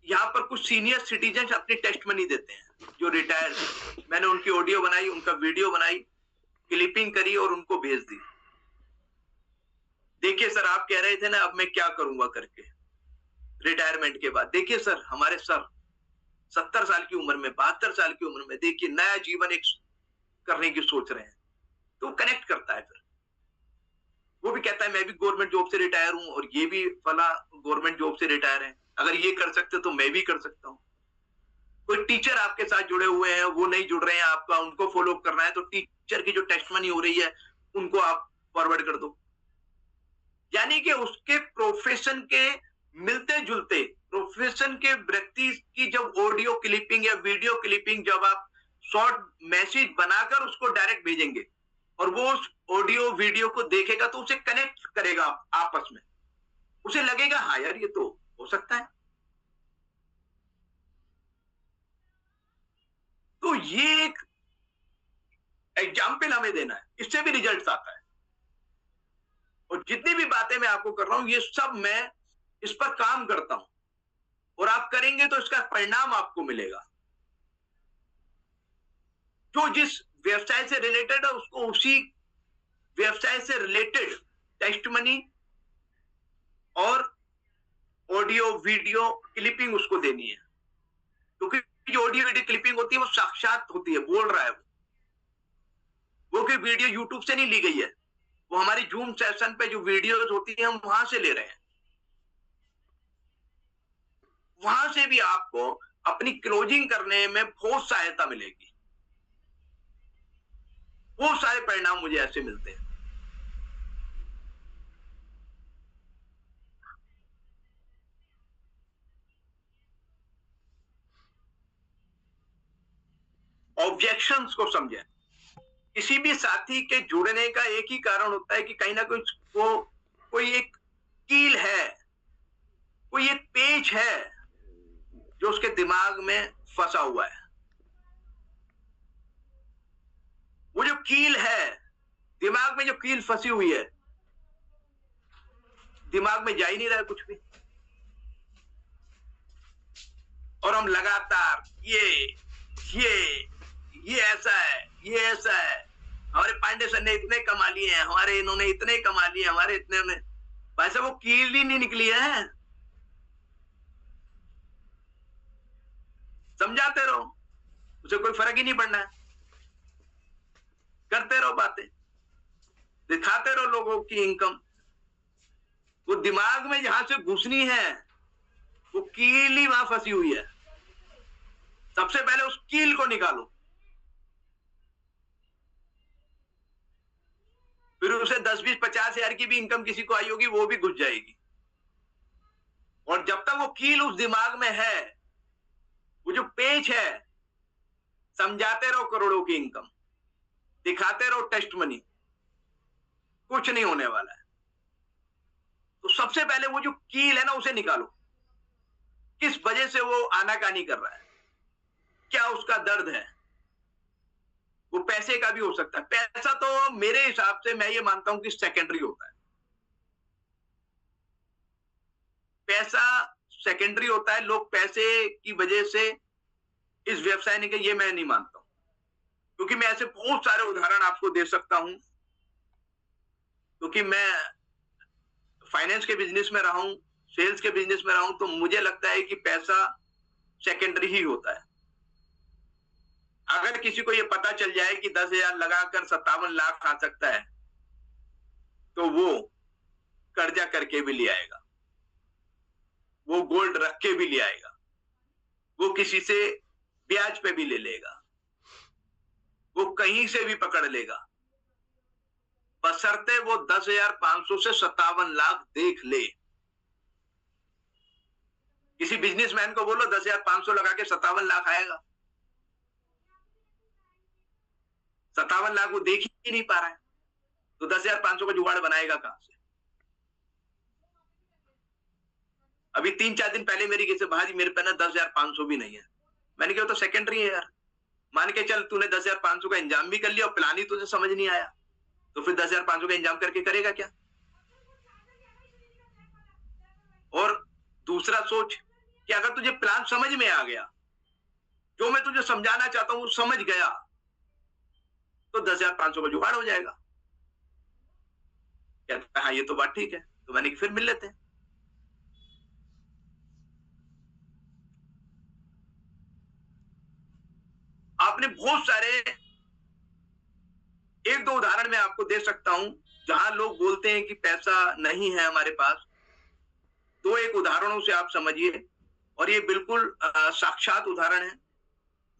यहाँ पर कुछ सीनियर सिटीजन अपनी टेस्ट मनी देते हैं जो रिटायर, मैंने उनकी ऑडियो बनाई, उनका वीडियो बनाई, क्लिपिंग करी और उनको भेज दी। देखिए सर आप कह रहे थे ना अब मैं क्या करूंगा करके रिटायरमेंट के बाद, देखिए सर हमारे सर 70 साल की उम्र में, 72 साल की उम्र में देखिए नया जीवन एक करने की सोच रहे हैं। तो कनेक्ट करता है, फिर वो भी कहता है मैं भी गवर्नमेंट जॉब से रिटायर हूं और ये भी फला गवर्नमेंट जॉब से रिटायर है, अगर ये कर सकते तो मैं भी कर सकता हूं। कोई टीचर आपके साथ जुड़े हुए हैं, वो नहीं जुड़ रहे हैं आपका, उनको फॉलो करना है, तो टीचर की जो टेस्टमनी हो रही है उनको आप फॉरवर्ड कर दो। यानी कि उसके प्रोफेशन के मिलते जुलते प्रोफेशन के व्यक्ति की जब ऑडियो क्लिपिंग या वीडियो क्लिपिंग जब आप शॉर्ट मैसेज बनाकर उसको डायरेक्ट भेजेंगे और वो उस ऑडियो वीडियो को देखेगा तो उसे कनेक्ट करेगा आपस में, उसे लगेगा हाँ यार ये तो हो सकता है। तो ये एक एग्जाम्पल हमें देना है, इससे भी रिजल्ट आता है। और जितनी भी बातें मैं आपको कर रहा हूं ये सब मैं इस पर काम करता हूं और आप करेंगे तो इसका परिणाम आपको मिलेगा। जो जिस व्यवसाय से रिलेटेड है उसको उसी व्यवसाय से रिलेटेड टेस्टमनी और ऑडियो वीडियो क्लिपिंग उसको देनी है, क्योंकि जो ऑडियो वीडियो क्लिपिंग होती है वो साक्षात होती है, बोल रहा है वो कोई वीडियो यूट्यूब से नहीं ली गई है, वो हमारी जूम सेशन पे जो वीडियोस होती है हम वहां से ले रहे हैं। वहां से भी आपको अपनी क्लोजिंग करने में बहुत सहायता मिलेगी, बहुत सारे परिणाम मुझे ऐसे मिलते हैं। ऑब्जेक्शंस को समझें। किसी भी साथी के जुड़ने का एक ही कारण होता है कि कहीं ना कहीं कोई एक कील है, कोई एक पेच है जो उसके दिमाग में फंसा हुआ है। वो जो कील है, दिमाग में जो कील फंसी हुई है, दिमाग में जा ही नहीं रहा है कुछ भी, और हम लगातार ये ऐसा है, ये ऐसा है, हमारे पांडे सर ने इतने कमा लिए हैं, हमारे इन्होंने इतने कमा लिए, हमारे इतने में, भाई साहब वो कील ही नहीं निकली है। समझाते रहो, उसे कोई फर्क ही नहीं पड़ना है, करते रहो बातें, दिखाते रहो लोगों की इनकम। वो दिमाग में जहां से घुसनी है वो कील ही वहां फंसी हुई है। सबसे पहले उस कील को निकालो, फिर उसे 10, 20, 50 हजार की भी इनकम किसी को आई होगी वो भी घुस जाएगी। और जब तक वो कील उस दिमाग में है, वो जो पेच है, समझाते रहो करोड़ों की इनकम, दिखाते रहो टेस्ट मनी, कुछ नहीं होने वाला है। तो सबसे पहले वो जो कील है ना उसे निकालो, किस वजह से वो आनाकानी कर रहा है, क्या उसका दर्द है। वो पैसे का भी हो सकता है, पैसा तो मेरे हिसाब से मैं ये मानता हूं कि सेकेंडरी होता है। पैसा सेकेंडरी होता है, लोग पैसे की वजह से इस व्यवसाय ने, ये मैं नहीं मानता हूं, क्योंकि मैं ऐसे बहुत सारे उदाहरण आपको दे सकता हूं, क्योंकि मैं फाइनेंस के बिजनेस में रहा हूं, सेल्स के बिजनेस में रहा हूं, तो मुझे लगता है कि पैसा सेकेंडरी ही होता है। अगर किसी को यह पता चल जाए कि 10,000 लगाकर 57 लाख आ सकता है तो वो कर्जा करके भी ले आएगा, वो गोल्ड रख के भी ले आएगा, वो किसी से ब्याज पे भी ले लेगा, वो कहीं से भी पकड़ लेगा, बशर्ते वो 10,500 से 57 लाख देख ले। किसी बिजनेसमैन को बोलो 10,500 लगा के 57 लाख आएगा, 57 लाख वो देख ही नहीं पा रहा है, तो 10,500 का जुगाड़ बनाएगा कहां से। अभी 3-4 दिन पहले मेरी किसी भाजी मेरे पे ना 10,500 भी नहीं है, मैंने कहा तो सेकेंडरी है यार, मान के चल तूने 10,500 का इंजाम भी कर लिया और प्लान ही तुझे समझ नहीं आया, तो फिर 10,500 का इंजाम करके करेगा क्या। और दूसरा सोच कि अगर तुझे प्लान समझ में आ गया, जो मैं तुझे समझाना चाहता हूं वो समझ गया, तो 10,500 का जुगाड़ हो जाएगा। कहता है हाँ ये तो बात ठीक है, तो मैंने फिर मिल लेते हैं। आपने बहुत सारे, 1-2 उदाहरण मैं आपको दे सकता हूं जहां लोग बोलते हैं कि पैसा नहीं है हमारे पास, तो एक उदाहरणों से आप समझिए, और ये बिल्कुल साक्षात उदाहरण है।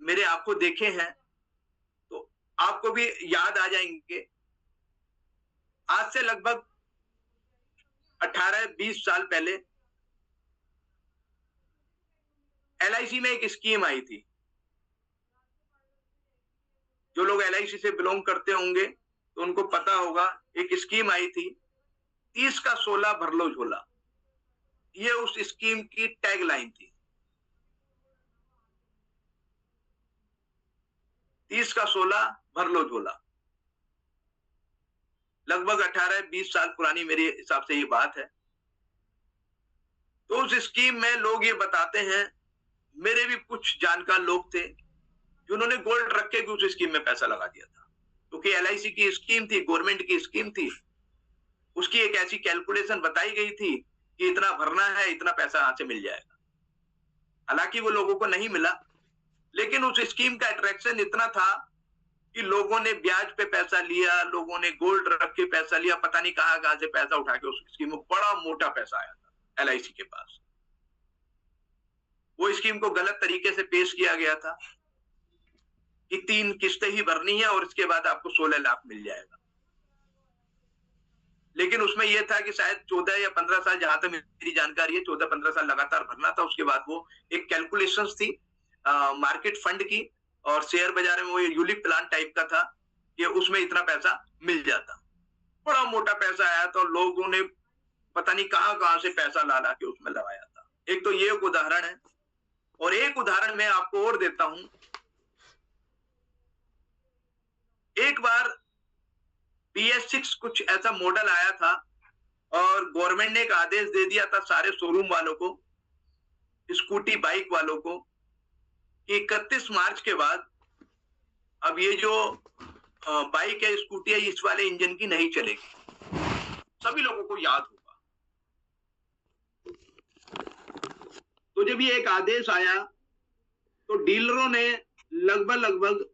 मेरे आंखों देखे हैं तो आपको भी याद आ जाएंगे। आज से लगभग 18-20 साल पहले एलआईसी में एक स्कीम आई थी। जो लोग एलआईसी से बिलोंग करते होंगे तो उनको पता होगा, एक स्कीम आई थी 30 का 16 भर लो झोला। ये उस स्कीम की टैगलाइन थी। 30 का 16 भर लो झोला। लगभग 18-20 साल पुरानी मेरे हिसाब से ये बात है। तो उस स्कीम में लोग ये बताते हैं, मेरे भी कुछ जानकार लोग थे जिन्होंने गोल्ड रख के भी उस स्कीम में पैसा लगा दिया था, क्योंकि एलआईसी की स्कीम थी, गवर्नमेंट की स्कीम थी। उसकी एक ऐसी कैलकुलेशन बताई गई थी कि इतना भरना है, इतना पैसा यहां से मिल जाएगा। हालांकि वो लोगों को नहीं मिला, लेकिन उस स्कीम का अट्रैक्शन इतना था कि लोगों ने ब्याज पे पैसा लिया, लोगों ने गोल्ड रख के पैसा लिया, पता नहीं कहां से पैसा उठा के उस स्कीम में बड़ा मोटा पैसा आया था एलआईसी के पास। वो स्कीम को गलत तरीके से पेश किया गया था कि 3 किस्तें ही भरनी है और इसके बाद आपको 16 लाख मिल जाएगा। लेकिन उसमें यह था कि शायद 14 या 15 साल, जहां तक मेरी जानकारी है, 14-15 साल लगातार भरना था। उसके बाद वो एक कैलकुलेशंस थी मार्केट फंड की, और शेयर बाजार में वो यूलिप प्लान टाइप का था कि उसमें इतना पैसा मिल जाता। बड़ा मोटा पैसा आया तो लोगों ने पता नहीं कहां से पैसा ला के उसमें लगाया था। एक तो ये एक उदाहरण है, और एक उदाहरण मैं आपको और देता हूं। एक बार PS6 कुछ ऐसा मॉडल आया था और गवर्नमेंट ने एक आदेश दे दिया था सारे शोरूम वालों को, स्कूटी बाइक वालों को, कि 31 मार्च के बाद अब ये जो बाइक है, स्कूटी है, इस वाले इंजन की नहीं चलेगी। सभी लोगों को याद होगा। तो जब ये एक आदेश आया तो डीलरों ने लगभग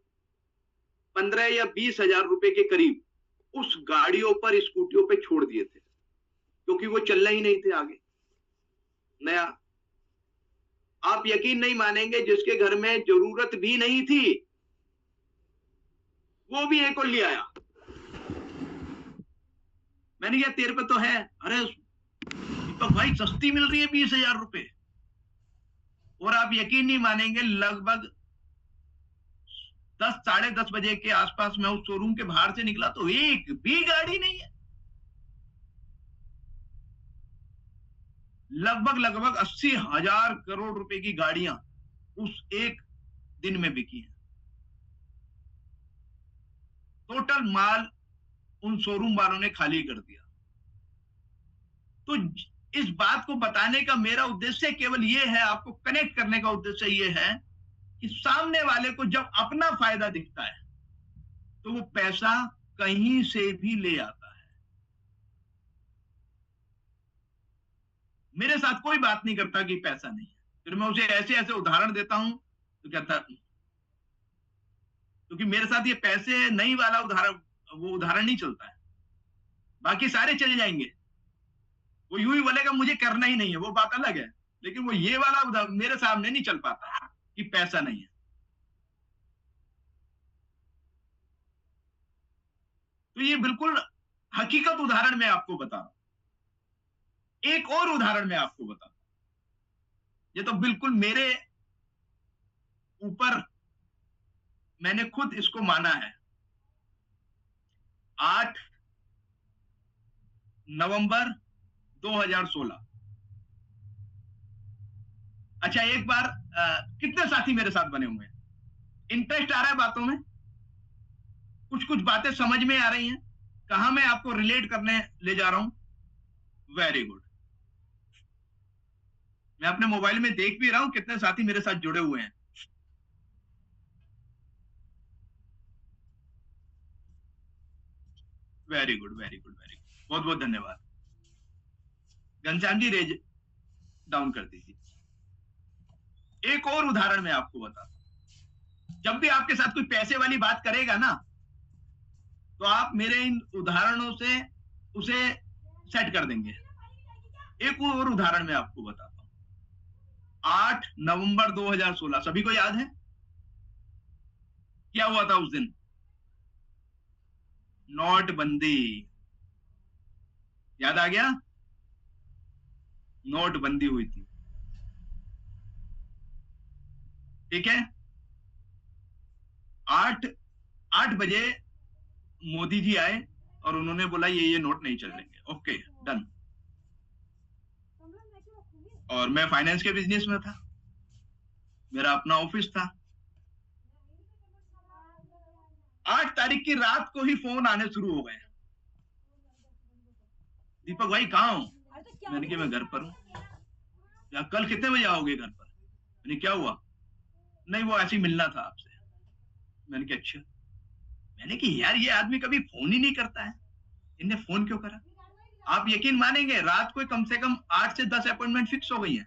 15 या 20 हजार रुपए के करीब उस गाड़ियों पर, स्कूटियों पे छोड़ दिए थे, क्योंकि वो चलना ही नहीं थे आगे नया। आप यकीन नहीं मानेंगे, जिसके घर में जरूरत भी नहीं थी वो भी एक और ले आया। मैंने कहा तेरे पे तो है। अरे दीपक भाई सस्ती मिल रही है 20 हजार रुपए। और आप यकीन नहीं मानेंगे, लगभग 10 साढ़े 10 बजे के आसपास मैं उस शोरूम के बाहर से निकला तो एक भी गाड़ी नहीं है। लगभग 80,000 करोड़ रुपए की गाड़ियां उस एक दिन में बिकी हैं। टोटल माल उन शोरूम वालों ने खाली कर दिया। तो इस बात को बताने का मेरा उद्देश्य केवल यह है, आपको कनेक्ट करने का उद्देश्य यह है कि सामने वाले को जब अपना फायदा दिखता है तो वो पैसा कहीं से भी ले आता है। मेरे साथ कोई बात नहीं करता कि पैसा नहीं है, फिर मैं उसे ऐसे ऐसे उदाहरण देता हूं तो कहता, क्योंकि मेरे साथ ये पैसे नहीं वाला उदाहरण नहीं चलता है। बाकी सारे चले जाएंगे, वो यूं ही बोलेगा मुझे करना ही नहीं है, वो बात अलग है। लेकिन वो ये वाला मेरे सामने नहीं चल पाता कि पैसा नहीं है। तो ये बिल्कुल हकीकत उदाहरण मैं आपको बता रहा हूं। एक और उदाहरण मैं आपको बता रहा हूं, ये तो बिल्कुल मेरे ऊपर, मैंने खुद इसको माना है। 8 नवंबर 2016। अच्छा, एक बार कितने साथी मेरे साथ बने हुए हैं? इंटरेस्ट आ रहा है बातों में, कुछ बातें समझ में आ रही हैं, कहां मैं आपको रिलेट करने ले जा रहा हूं? Very good. मैं अपने मोबाइल में देख भी रहा हूं कितने साथी मेरे साथ जुड़े हुए हैं। Very good, very good, very good, बहुत बहुत धन्यवाद। घनश्याम जी रेज डाउन कर दीजिए। एक और उदाहरण मैं आपको बताता हूं। जब भी आपके साथ कोई पैसे वाली बात करेगा ना, तो आप मेरे इन उदाहरणों से उसे सेट कर देंगे। एक और उदाहरण मैं आपको बताता हूं। 8 नवंबर 2016, सभी को याद है? क्या हुआ था उस दिन? नोटबंदी। याद आ गया? नोटबंदी हुई थी, ठीक है। 8 8 बजे मोदी जी आए और उन्होंने बोला ये नोट नहीं चलेंगे। Okay, done. और मैं फाइनेंस के बिजनेस में था, मेरा अपना ऑफिस था। 8 तारीख की रात को ही फोन आने शुरू हो गए, दीपक भाई कहाँ हो? मैंने कहा मैं घर पर हूँ। या कल कितने बजे आओगे घर पर? मैंने क्या हुआ? नहीं वो ऐसे ही मिलना था आपसे। मैंने कहा अच्छा। मैंने कहा यार ये आदमी कभी फोन ही नहीं करता है, इनने फोन क्यों करा? आप यकीन मानेंगे रात को कम से कम 8 से 10 अपॉइंटमेंट फिक्स हो गई है।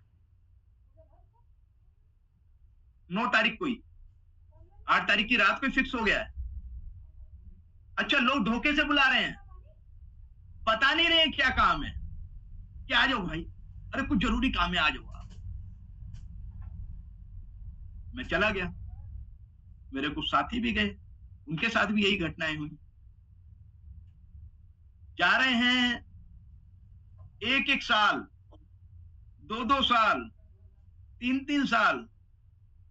9 तारीख को ही, 8 तारीख की रात को फिक्स हो गया है। अच्छा, लोग धोखे से बुला रहे हैं, बता नहीं रहे क्या काम है, क्या आ जाओ भाई, अरे कुछ जरूरी काम है आ जाओ आप। मैं चला गया, मेरे कुछ साथी भी गए, उनके साथ भी यही घटनाएं हुई। जा रहे हैं 1 1 साल, 2 2 साल, 3 3 साल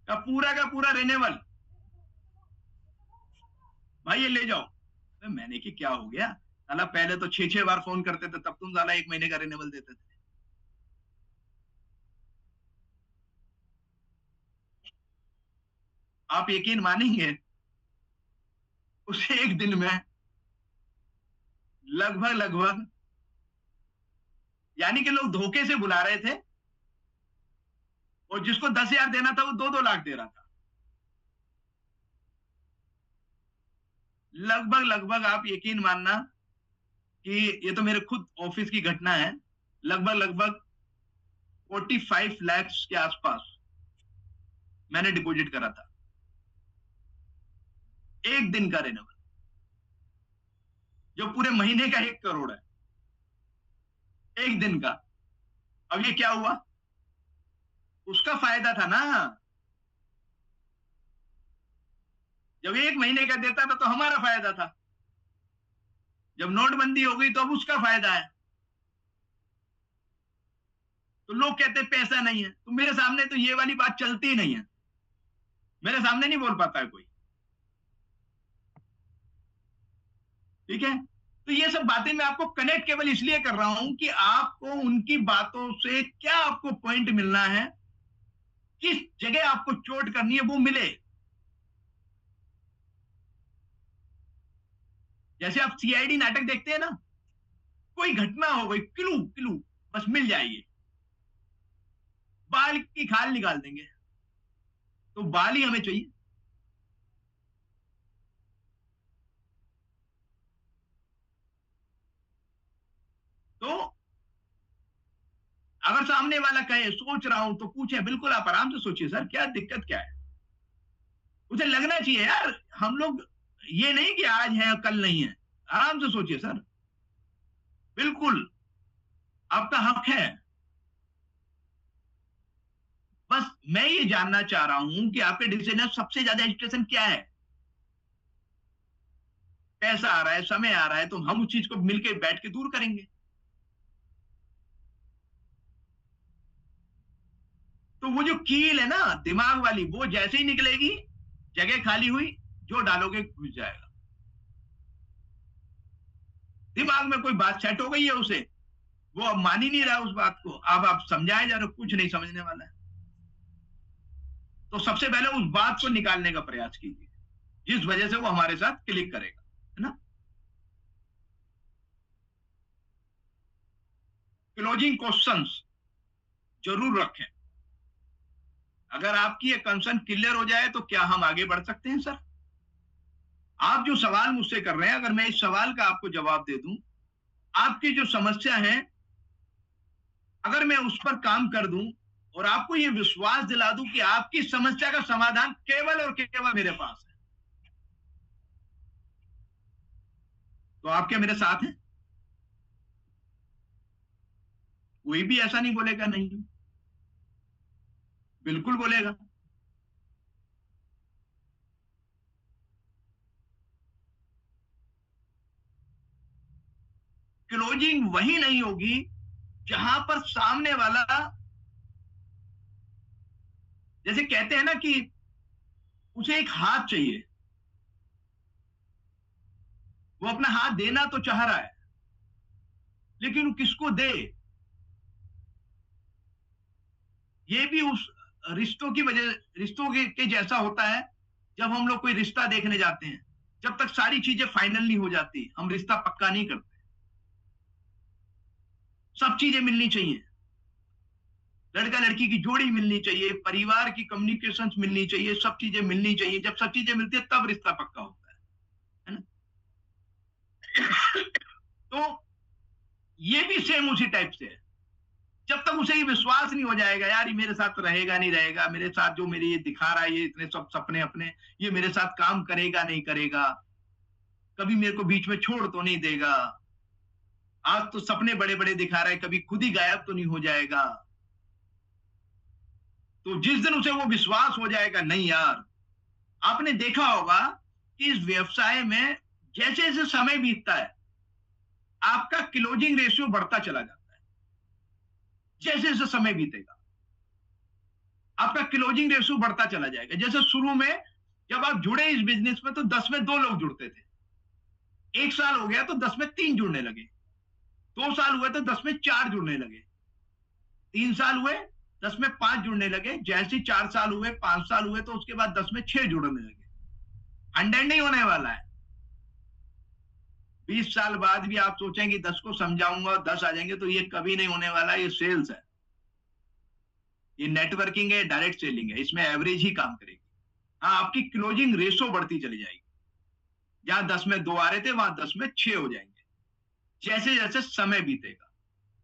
का पूरा रेनेवल, भाई ये ले जाओ। तो मैंने कि क्या हो गया? साला पहले तो 6 6 बार फोन करते थे, तब तुम साला 1 महीने का रेनेवल देते थे। आप यकीन मानेंगे उस एक दिन में लगभग लगभग, यानी कि लोग धोखे से बुला रहे थे, और जिसको 10,000 देना था वो 2 2 लाख दे रहा था। लगभग लगभग आप यकीन मानना कि ये तो मेरे खुद ऑफिस की घटना है, लगभग लगभग 45 लाख के आसपास मैंने डिपॉजिट करा था, एक दिन का रेनेवल, जो पूरे महीने का 1 करोड़ है, एक दिन का। अब ये क्या हुआ? उसका फायदा था ना, जब 1 महीने का देता था तो हमारा फायदा था, जब नोटबंदी हो गई तो अब उसका फायदा है। तो लोग कहते पैसा नहीं है, तो मेरे सामने तो ये वाली बात चलती ही नहीं है, मेरे सामने नहीं बोल पाता है कोई, ठीक है। तो ये सब बातें मैं आपको कनेक्ट केवल इसलिए कर रहा हूं कि आपको उनकी बातों से क्या आपको पॉइंट मिलना है, किस जगह आपको चोट करनी है वो मिले। जैसे आप सीआईडी नाटक देखते हैं ना, कोई घटना हो गई, क्लू क्लू बस मिल जाएगी, बाल की खाल निकाल देंगे, तो बाल ही हमें चाहिए। तो अगर सामने वाला कहे सोच रहा हूं तो पूछे, बिल्कुल आप आराम से सोचिए सर क्या दिक्कत क्या है, उसे लगना चाहिए यार हम लोग ये नहीं कि आज है कल नहीं है, आराम से सोचिए सर, बिल्कुल आपका हक है। बस मैं ये जानना चाह रहा हूं कि आपके डिसीजन में सबसे ज्यादा एजुकेशन क्या है? पैसा आ रहा है, समय आ रहा है, तो हम उस चीज को मिलकर बैठ के दूर करेंगे। तो वो जो कील है ना दिमाग वाली, वो जैसे ही निकलेगी, जगह खाली हुई, जो डालोगे घुस जाएगा। दिमाग में कोई बात सेट हो गई है उसे, वो अब मान ही नहीं रहा उस बात को, अब आप समझाए जा रहे हो, कुछ नहीं समझने वाला है। तो सबसे पहले उस बात को निकालने का प्रयास कीजिए जिस वजह से वो हमारे साथ क्लिक करेगा, है ना। क्लोजिंग क्वेश्चंस जरूर रखें। अगर आपकी ये कंसर्न क्लियर हो जाए तो क्या हम आगे बढ़ सकते हैं सर? आप जो सवाल मुझसे कर रहे हैं, अगर मैं इस सवाल का आपको जवाब दे दूं, आपकी जो समस्या है अगर मैं उस पर काम कर दूं और आपको ये विश्वास दिला दूं कि आपकी समस्या का समाधान केवल और केवल मेरे पास है, तो आप क्या मेरे साथ हैं? कोई भी ऐसा नहीं बोलेगा नहीं, बिल्कुल बोलेगा। क्लोजिंग वही नहीं होगी जहां पर सामने वाला, जैसे कहते हैं ना कि उसे एक हाथ चाहिए, वो अपना हाथ देना तो चाह रहा है, लेकिन वो किसको दे, ये भी उस रिश्तों की वजह, रिश्तों के जैसा होता है। जब हम लोग कोई रिश्ता देखने जाते हैं, जब तक सारी चीजें फाइनल नहीं हो जाती, हम रिश्ता पक्का नहीं करते। सब चीजें मिलनी चाहिए, लड़का लड़की की जोड़ी मिलनी चाहिए, परिवार की कम्युनिकेशन मिलनी चाहिए, सब चीजें मिलनी चाहिए। जब सब चीजें मिलती है तब रिश्ता पक्का होता है ना। तो ये भी सेम उसी टाइप से है। जब तक उसे ये विश्वास नहीं हो जाएगा, यार ये मेरे साथ रहेगा नहीं रहेगा, मेरे साथ जो मेरे ये दिखा रहा है, ये इतने सब सपने अपने, ये मेरे साथ काम करेगा नहीं करेगा, कभी मेरे को बीच में छोड़ तो नहीं देगा, आज तो सपने बड़े बड़े दिखा रहा है, कभी खुद ही गायब तो नहीं हो जाएगा। तो जिस दिन उसे वो विश्वास हो जाएगा, नहीं यार, आपने देखा होगा कि इस व्यवसाय में जैसे जैसे समय बीतता है, आपका क्लोजिंग रेशियो बढ़ता चला जाता है। जैसे जैसे समय बीतेगा, आपका क्लोजिंग रेशियो बढ़ता चला जाएगा। जैसे शुरू में जब आप जुड़े इस बिजनेस में, तो 10 में 2 लोग जुड़ते थे, 1 साल हो गया तो 10 में 3 जुड़ने लगे, 2 साल हुए तो 10 में 4 जुड़ने लगे, 3 साल हुए 10 में 5 जुड़ने लगे, जैसे 4 साल हुए, 5 साल हुए, तो उसके बाद 10 में 6 जुड़ने लगे। 100 नहीं होने वाला है। 20 साल बाद भी आप सोचें कि 10 को समझाऊंगा और 10 आ जाएंगे, तो ये कभी नहीं होने वाला। ये सेल्स है, ये नेटवर्किंग है, डायरेक्ट सेलिंग है, इसमें एवरेज ही काम करेगी। हाँ, आपकी क्लोजिंग रेशो बढ़ती चली जाएगी। जहां 10 में 2 आ रहे थे, वहां 10 में 6 हो जाएंगे जैसे जैसे समय बीतेगा।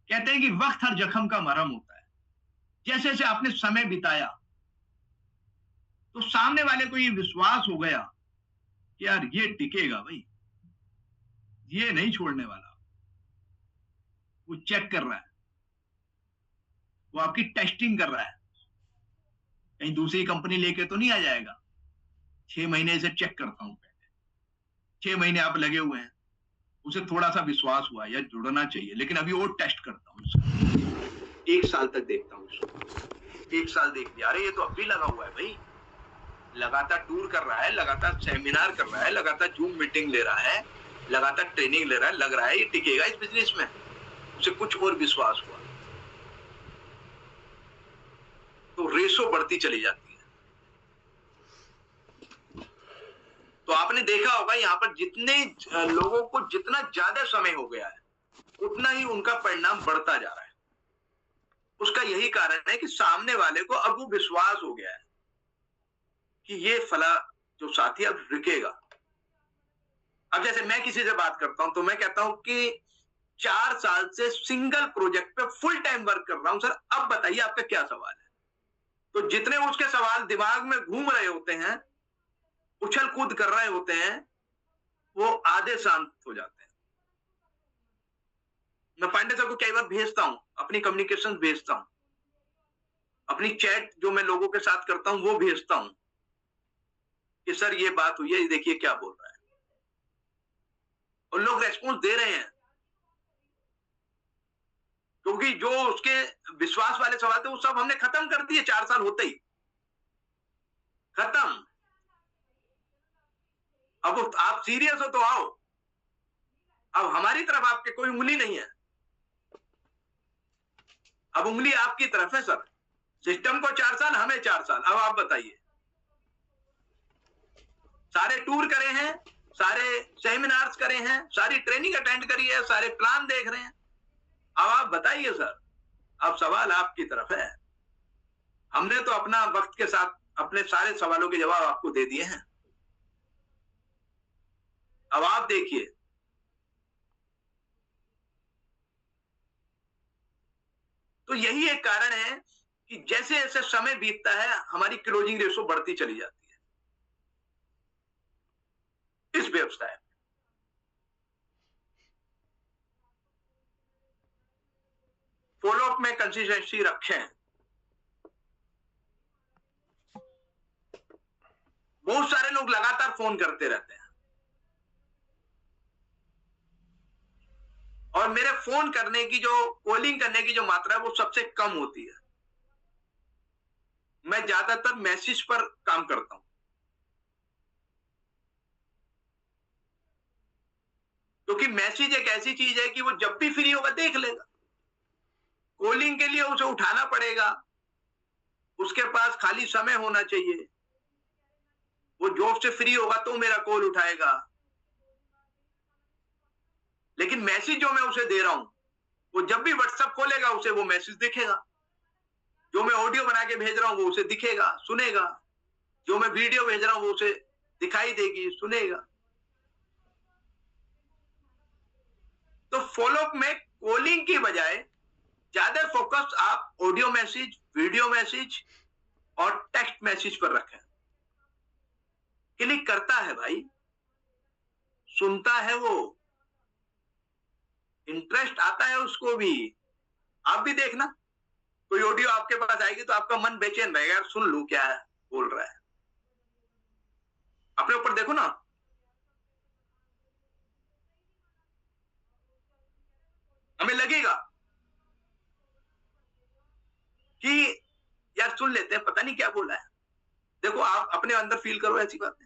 कहते हैं कि वक्त हर जख्म का मरहम होता है। जैसे जैसे आपने समय बिताया, तो सामने वाले को ये विश्वास हो गया कि यार ये टिकेगा भाई, ये नहीं छोड़ने वाला। वो चेक कर रहा है, वो आपकी टेस्टिंग कर रहा है, कहीं दूसरी कंपनी लेके तो नहीं आ जाएगा। 6 महीने से चेक करता हूं, पहले 6 महीने आप लगे हुए हैं, उसे थोड़ा सा विश्वास हुआ यार जुड़ना चाहिए, लेकिन अभी और टेस्ट करता हूं उसका। 1 साल तक देखता हूं उसको। 1 साल देख लिया, अरे ये तो अब भी लगा हुआ है भाई, लगातार टूर कर रहा है, लगातार सेमिनार कर रहा है, लगातार जूम मीटिंग ले रहा है, लगातार ट्रेनिंग ले रहा है, लग रहा है ये टिकेगा इस बिजनेस में। उसे कुछ और विश्वास हुआ, तो रेशो बढ़ती चली जाती है। तो आपने देखा होगा यहाँ पर जितने लोगों को जितना ज्यादा समय हो गया है, उतना ही उनका परिणाम बढ़ता जा रहा है। उसका यही कारण है कि सामने वाले को अब वो विश्वास हो गया है कि ये फला जो साथी अब रुकेगा। अब जैसे मैं किसी से बात करता हूं, तो मैं कहता हूं कि 4 साल से सिंगल प्रोजेक्ट पे फुल टाइम वर्क कर रहा हूं सर, अब बताइए आपका क्या सवाल है। तो जितने उसके सवाल दिमाग में घूम रहे होते हैं, उछल कूद कर रहे होते हैं, वो आधे शांत हो जाते हैं। मैं पांडे सर को कई बार भेजता हूं, अपनी कम्युनिकेशन भेजता हूं, अपनी चैट जो मैं लोगों के साथ करता हूं वो भेजता हूं कि सर ये बात हुई है, देखिए क्या बोल रहा है, और लोग रेस्पॉन्स दे रहे हैं। क्योंकि जो उसके विश्वास वाले सवाल थे वो सब हमने खत्म कर दिए 4 साल होते ही, खत्म। अब आप सीरियस हो तो आओ, अब हमारी तरफ आपके कोई उंगली नहीं है, अब उंगली आपकी तरफ है सर। सिस्टम को 4 साल, हमें 4 साल। अब आप बताइए, सारे टूर करे हैं, सारे सेमिनार्स करे हैं, सारी ट्रेनिंग अटेंड करी है, सारे प्लान देख रहे हैं। अब आप बताइए सर, अब सवाल आपकी तरफ है। हमने तो अपना वक्त के साथ अपने सारे सवालों के जवाब आपको दे दिए हैं। अब आप देखिए, तो यही एक कारण है कि जैसे जैसे समय बीतता है, हमारी क्लोजिंग रेशो बढ़ती चली जाती है इस व्यवसाय में। फॉलोअप में कंसिस्टेंसी रखें। बहुत सारे लोग लगातार फोन करते रहते हैं और मेरे फोन करने की जो कॉलिंग करने की जो मात्रा है वो सबसे कम होती है। मैं ज्यादातर मैसेज पर काम करता हूं, क्योंकि मैसेज एक ऐसी चीज है कि वो जब भी फ्री होगा देख लेगा। कॉलिंग के लिए उसे उठाना पड़ेगा, उसके पास खाली समय होना चाहिए, वो जॉब से फ्री होगा तो मेरा कॉल उठाएगा। लेकिन मैसेज जो मैं उसे दे रहा हूं, वो जब भी व्हाट्सएप खोलेगा उसे वो मैसेज दिखेगा। जो मैं ऑडियो बना के भेज रहा हूं वो उसे दिखेगा, सुनेगा। जो मैं वीडियो भेज रहा हूं वो उसे दिखाई देगी, सुनेगा। तो फॉलोअप में कॉलिंग की बजाय ज्यादा फोकस आप ऑडियो मैसेज, वीडियो मैसेज और टेक्स्ट मैसेज पर रखें। क्लिक करता है भाई, सुनता है, वो इंटरेस्ट आता है उसको भी। आप भी देखना, कोई ऑडियो आपके पास आएगी तो आपका मन बेचैन रहेगा, यार सुन लूं क्या बोल रहा है। अपने ऊपर देखो ना, हमें लगेगा कि यार सुन लेते हैं, पता नहीं क्या बोला है। देखो आप अपने अंदर फील करो ऐसी बातें।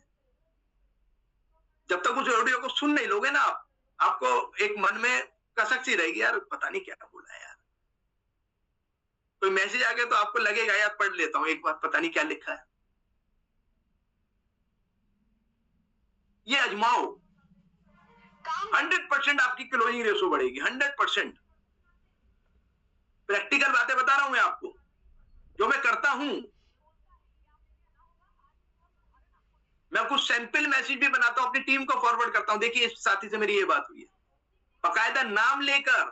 जब तक उस ऑडियो को सुन नहीं लोगे ना आप, आपको एक मन में कसक सी रहेगी, यार पता नहीं क्या बोला है यार। कोई मैसेज आ गया तो आपको लगेगा यार पढ़ लेता हूं एक बार, पता नहीं क्या लिखा है। ये आजमाओ, 100% आपकी क्लोजिंग रेशो बढ़ेगी, 100%। प्रैक्टिकल बातें बता रहा हूं मैं आपको, जो मैं करता हूं। मैं कुछ सैंपल मैसेज भी बनाता हूं, अपनी टीम को फॉरवर्ड करता हूं। देखिए इस साथी से मेरी ये बात हुई है, बाकायदा नाम लेकर।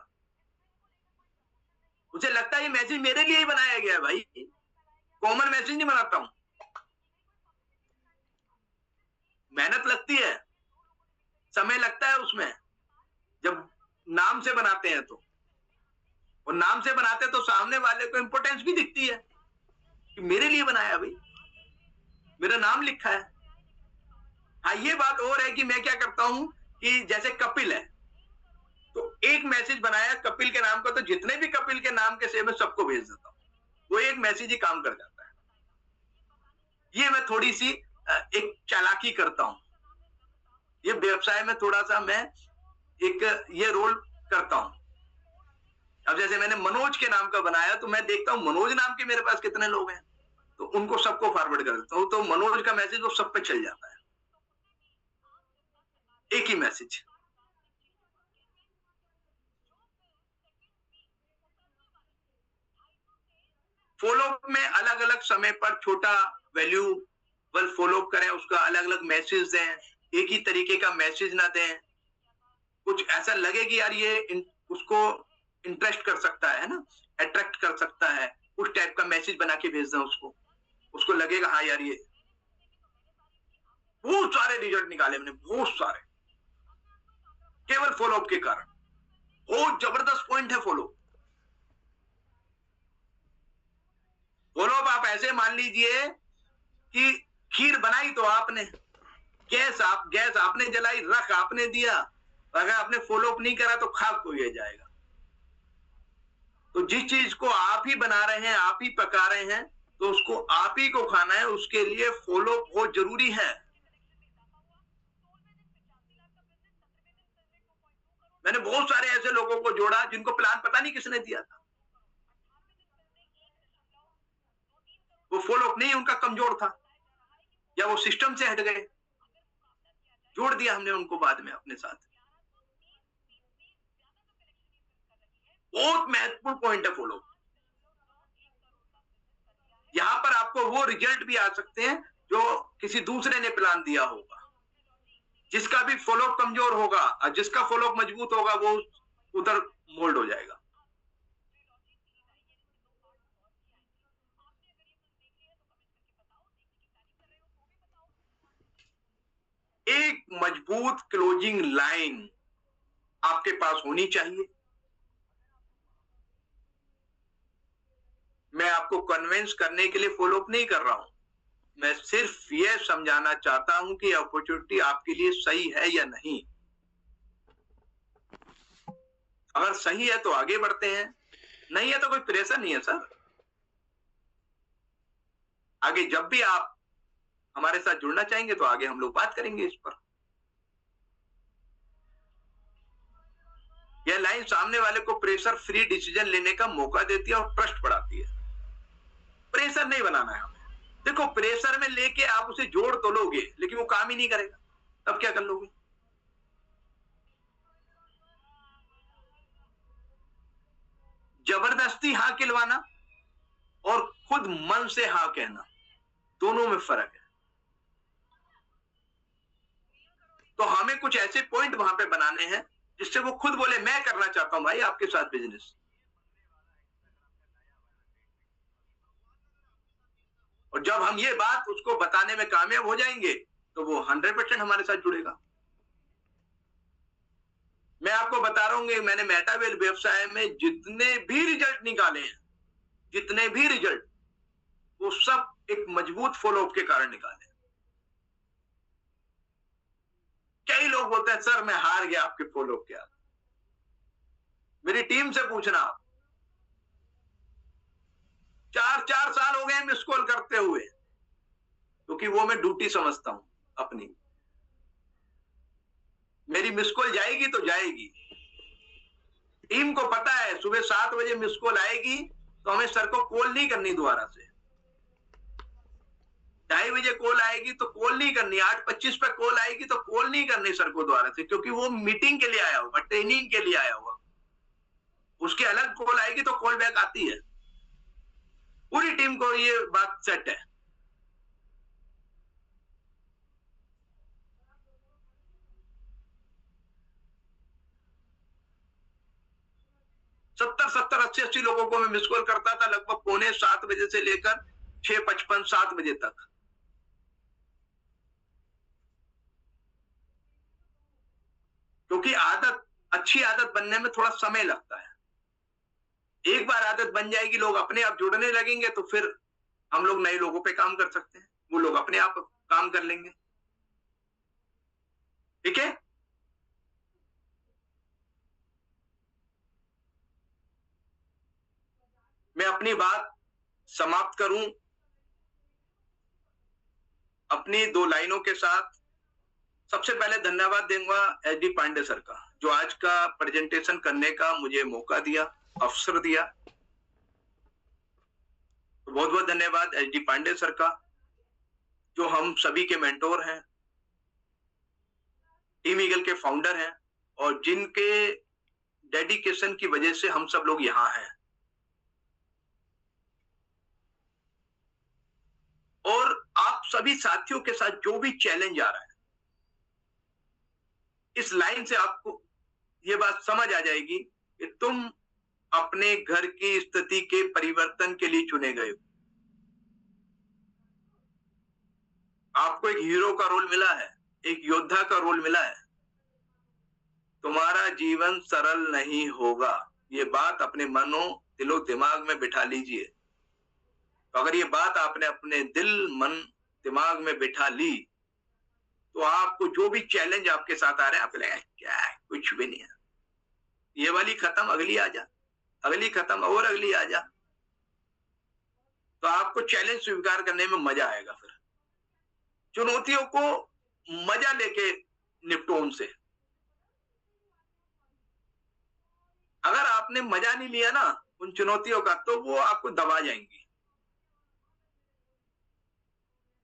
उसे लगता है ये मैसेज मेरे लिए ही बनाया गया है भाई, कॉमन मैसेज नहीं बनाता हूं। मेहनत लगती है, समय लगता है उसमें, जब नाम से बनाते हैं तो। और नाम से बनाते हैं तो सामने वाले को इंपॉर्टेंस भी दिखती है कि मेरे लिए बनाया भाई, मेरा नाम लिखा है। हाँ ये बात और है कि मैं क्या करता हूं कि जैसे कपिल है तो एक मैसेज बनाया कपिल के नाम का, तो जितने भी कपिल के नाम के सेव है सबको भेज देता हूं, वो एक मैसेज ही काम कर जाता है। ये मैं थोड़ी सी एक चालाकी करता हूं, ये व्यवसाय में थोड़ा सा मैं एक ये रोल करता हूं। अब जैसे मैंने मनोज के नाम का बनाया, तो मैं देखता हूं मनोज नाम के मेरे पास कितने लोग हैं, तो उनको सबको फॉरवर्ड कर देता हूं, तो मनोज का मैसेज वो सब पे चल जाता है, एक ही मैसेज। फॉलोअप में अलग अलग समय पर छोटा वैल्यूबल फॉलोअप करें, उसका अलग अलग मैसेज दें, एक ही तरीके का मैसेज ना दें। कुछ ऐसा लगे कि यार ये उसको इंटरेस्ट कर सकता है ना, अट्रैक्ट कर सकता है, उस टाइप का मैसेज बना के भेज दें उसको लगेगा हाँ यार ये। बहुत सारे रिजल्ट निकाले हमने, बहुत सारे, केवल फॉलोअप के कारण। बहुत जबरदस्त पॉइंट है फॉलोअप। फॉलोअप आप ऐसे मान लीजिए कि खीर बनाई तो आपने, गैस आपने जलाई, रख आपने दिया, अगर आपने फॉलोअप नहीं करा तो खाक हो जाएगा। तो जिस चीज को आप ही बना रहे हैं, आप ही पका रहे हैं, तो उसको आप ही को खाना है, उसके लिए फॉलोअप बहुत जरूरी है। मैंने बहुत सारे ऐसे लोगों को जोड़ा जिनको प्लान पता नहीं किसने दिया था, वो फॉलोअप नहीं उनका कमजोर था, या वो सिस्टम से हट गए, जोड़ दिया हमने उनको बाद में अपने साथ। बहुत महत्वपूर्ण पॉइंट है फॉलोअप। यहां पर आपको वो रिजल्ट भी आ सकते हैं जो किसी दूसरे ने प्लान दिया होगा। जिसका भी फॉलोअप कमजोर होगा और जिसका फॉलोअप मजबूत होगा वो उधर मोल्ड हो जाएगा। एक मजबूत क्लोजिंग लाइन आपके पास होनी चाहिए। मैं आपको कन्विंस करने के लिए फॉलोअप नहीं कर रहा हूं, मैं सिर्फ यह समझाना चाहता हूं कि अपॉर्चुनिटी आपके लिए सही है या नहीं। अगर सही है तो आगे बढ़ते हैं, नहीं है तो कोई प्रेशर नहीं है सर। आगे जब भी आप हमारे साथ जुड़ना चाहेंगे तो आगे हम लोग बात करेंगे इस पर। यह लाइन सामने वाले को प्रेशर फ्री डिसीजन लेने का मौका देती है और ट्रस्ट बढ़ाती है। प्रेशर नहीं बनाना है हमें। देखो, प्रेशर में लेके आप उसे जोड़ तो लोगे, लेकिन वो काम ही नहीं करेगा, तब क्या कर लोगे? जबरदस्ती हाँ खिलवाना और खुद मन से हाँ कहना, दोनों में फर्क है। तो हमें कुछ ऐसे पॉइंट वहां पे बनाने हैं जिससे वो खुद बोले मैं करना चाहता हूं भाई आपके साथ बिजनेस। और जब हम ये बात उसको बताने में कामयाब हो जाएंगे तो वो 100% हमारे साथ जुड़ेगा। मैं आपको बता रहा हूँ, मैंने मेटावेल व्यवसाय में जितने भी रिजल्ट निकाले हैं, जितने भी रिजल्ट, वो सब एक मजबूत फॉलोअप के कारण निकाले। कई लोग बोलते हैं सर मैं हार गया आपके फॉलोअप के। मेरी टीम से पूछना, आप 4 साल हो गए मिस कॉल करते हुए, क्योंकि वो मैं ड्यूटी समझता हूं अपनी। मेरी मिस कॉल जाएगी तो जाएगी। टीम को पता है सुबह 7 बजे मिस कॉल आएगी तो हमें सर को कॉल नहीं करनी दोबारा से। 2:30 बजे कॉल आएगी तो कॉल नहीं करनी, 8:25 पे कॉल आएगी तो कॉल नहीं करनी सर को दोबारा से, क्योंकि वो मीटिंग के लिए आया होगा, ट्रेनिंग के लिए आया होगा। उसके अलग कॉल आएगी तो कॉल बैक आती है। पूरी टीम को ये बात सेट है। सत्तर 80 लोगों को मैं मिस कॉल करता था, लगभग 6:45 बजे से लेकर 6:55 7 बजे तक। क्योंकि आदत, अच्छी आदत बनने में थोड़ा समय लगता है। एक बार आदत बन जाएगी, लोग अपने आप जुड़ने लगेंगे, तो फिर हम लोग नए लोगों पे काम कर सकते हैं, वो लोग अपने आप काम कर लेंगे। ठीक है? मैं अपनी बात समाप्त करूं अपनी 2 लाइनों के साथ। सबसे पहले धन्यवाद दूंगा एचडी पांडे सर का, जो आज का प्रेजेंटेशन करने का मुझे मौका दिया, अवसर दिया। तो बहुत बहुत धन्यवाद एचडी पांडे सर का, जो हम सभी के मेंटोर हैं, टीम ईगल के फाउंडर हैं, और जिनके डेडिकेशन की वजह से हम सब लोग यहां हैं। और आप सभी साथियों के साथ जो भी चैलेंज आ रहा है, इस लाइन से आपको ये बात समझ आ जाएगी कि तुम अपने घर की स्थिति के परिवर्तन के लिए चुने गए हो। आपको एक हीरो का रोल मिला है, एक योद्धा का रोल मिला है। तुम्हारा जीवन सरल नहीं होगा, ये बात अपने मनो दिलो दिमाग में बिठा लीजिए। तो अगर ये बात आपने अपने दिल मन दिमाग में बिठा ली, तो आपको जो भी चैलेंज आपके साथ आ रहे हैं, आपको लगेगा क्या कुछ भी नहीं है, ये वाली खत्म, अगली आ जा, अगली खत्म और अगली आ जा। तो आपको चैलेंज स्वीकार करने में मजा आएगा। फिर चुनौतियों को मजा लेके निपटो उनसे। अगर आपने मजा नहीं लिया ना उन चुनौतियों का, तो वो आपको दबा जाएंगी।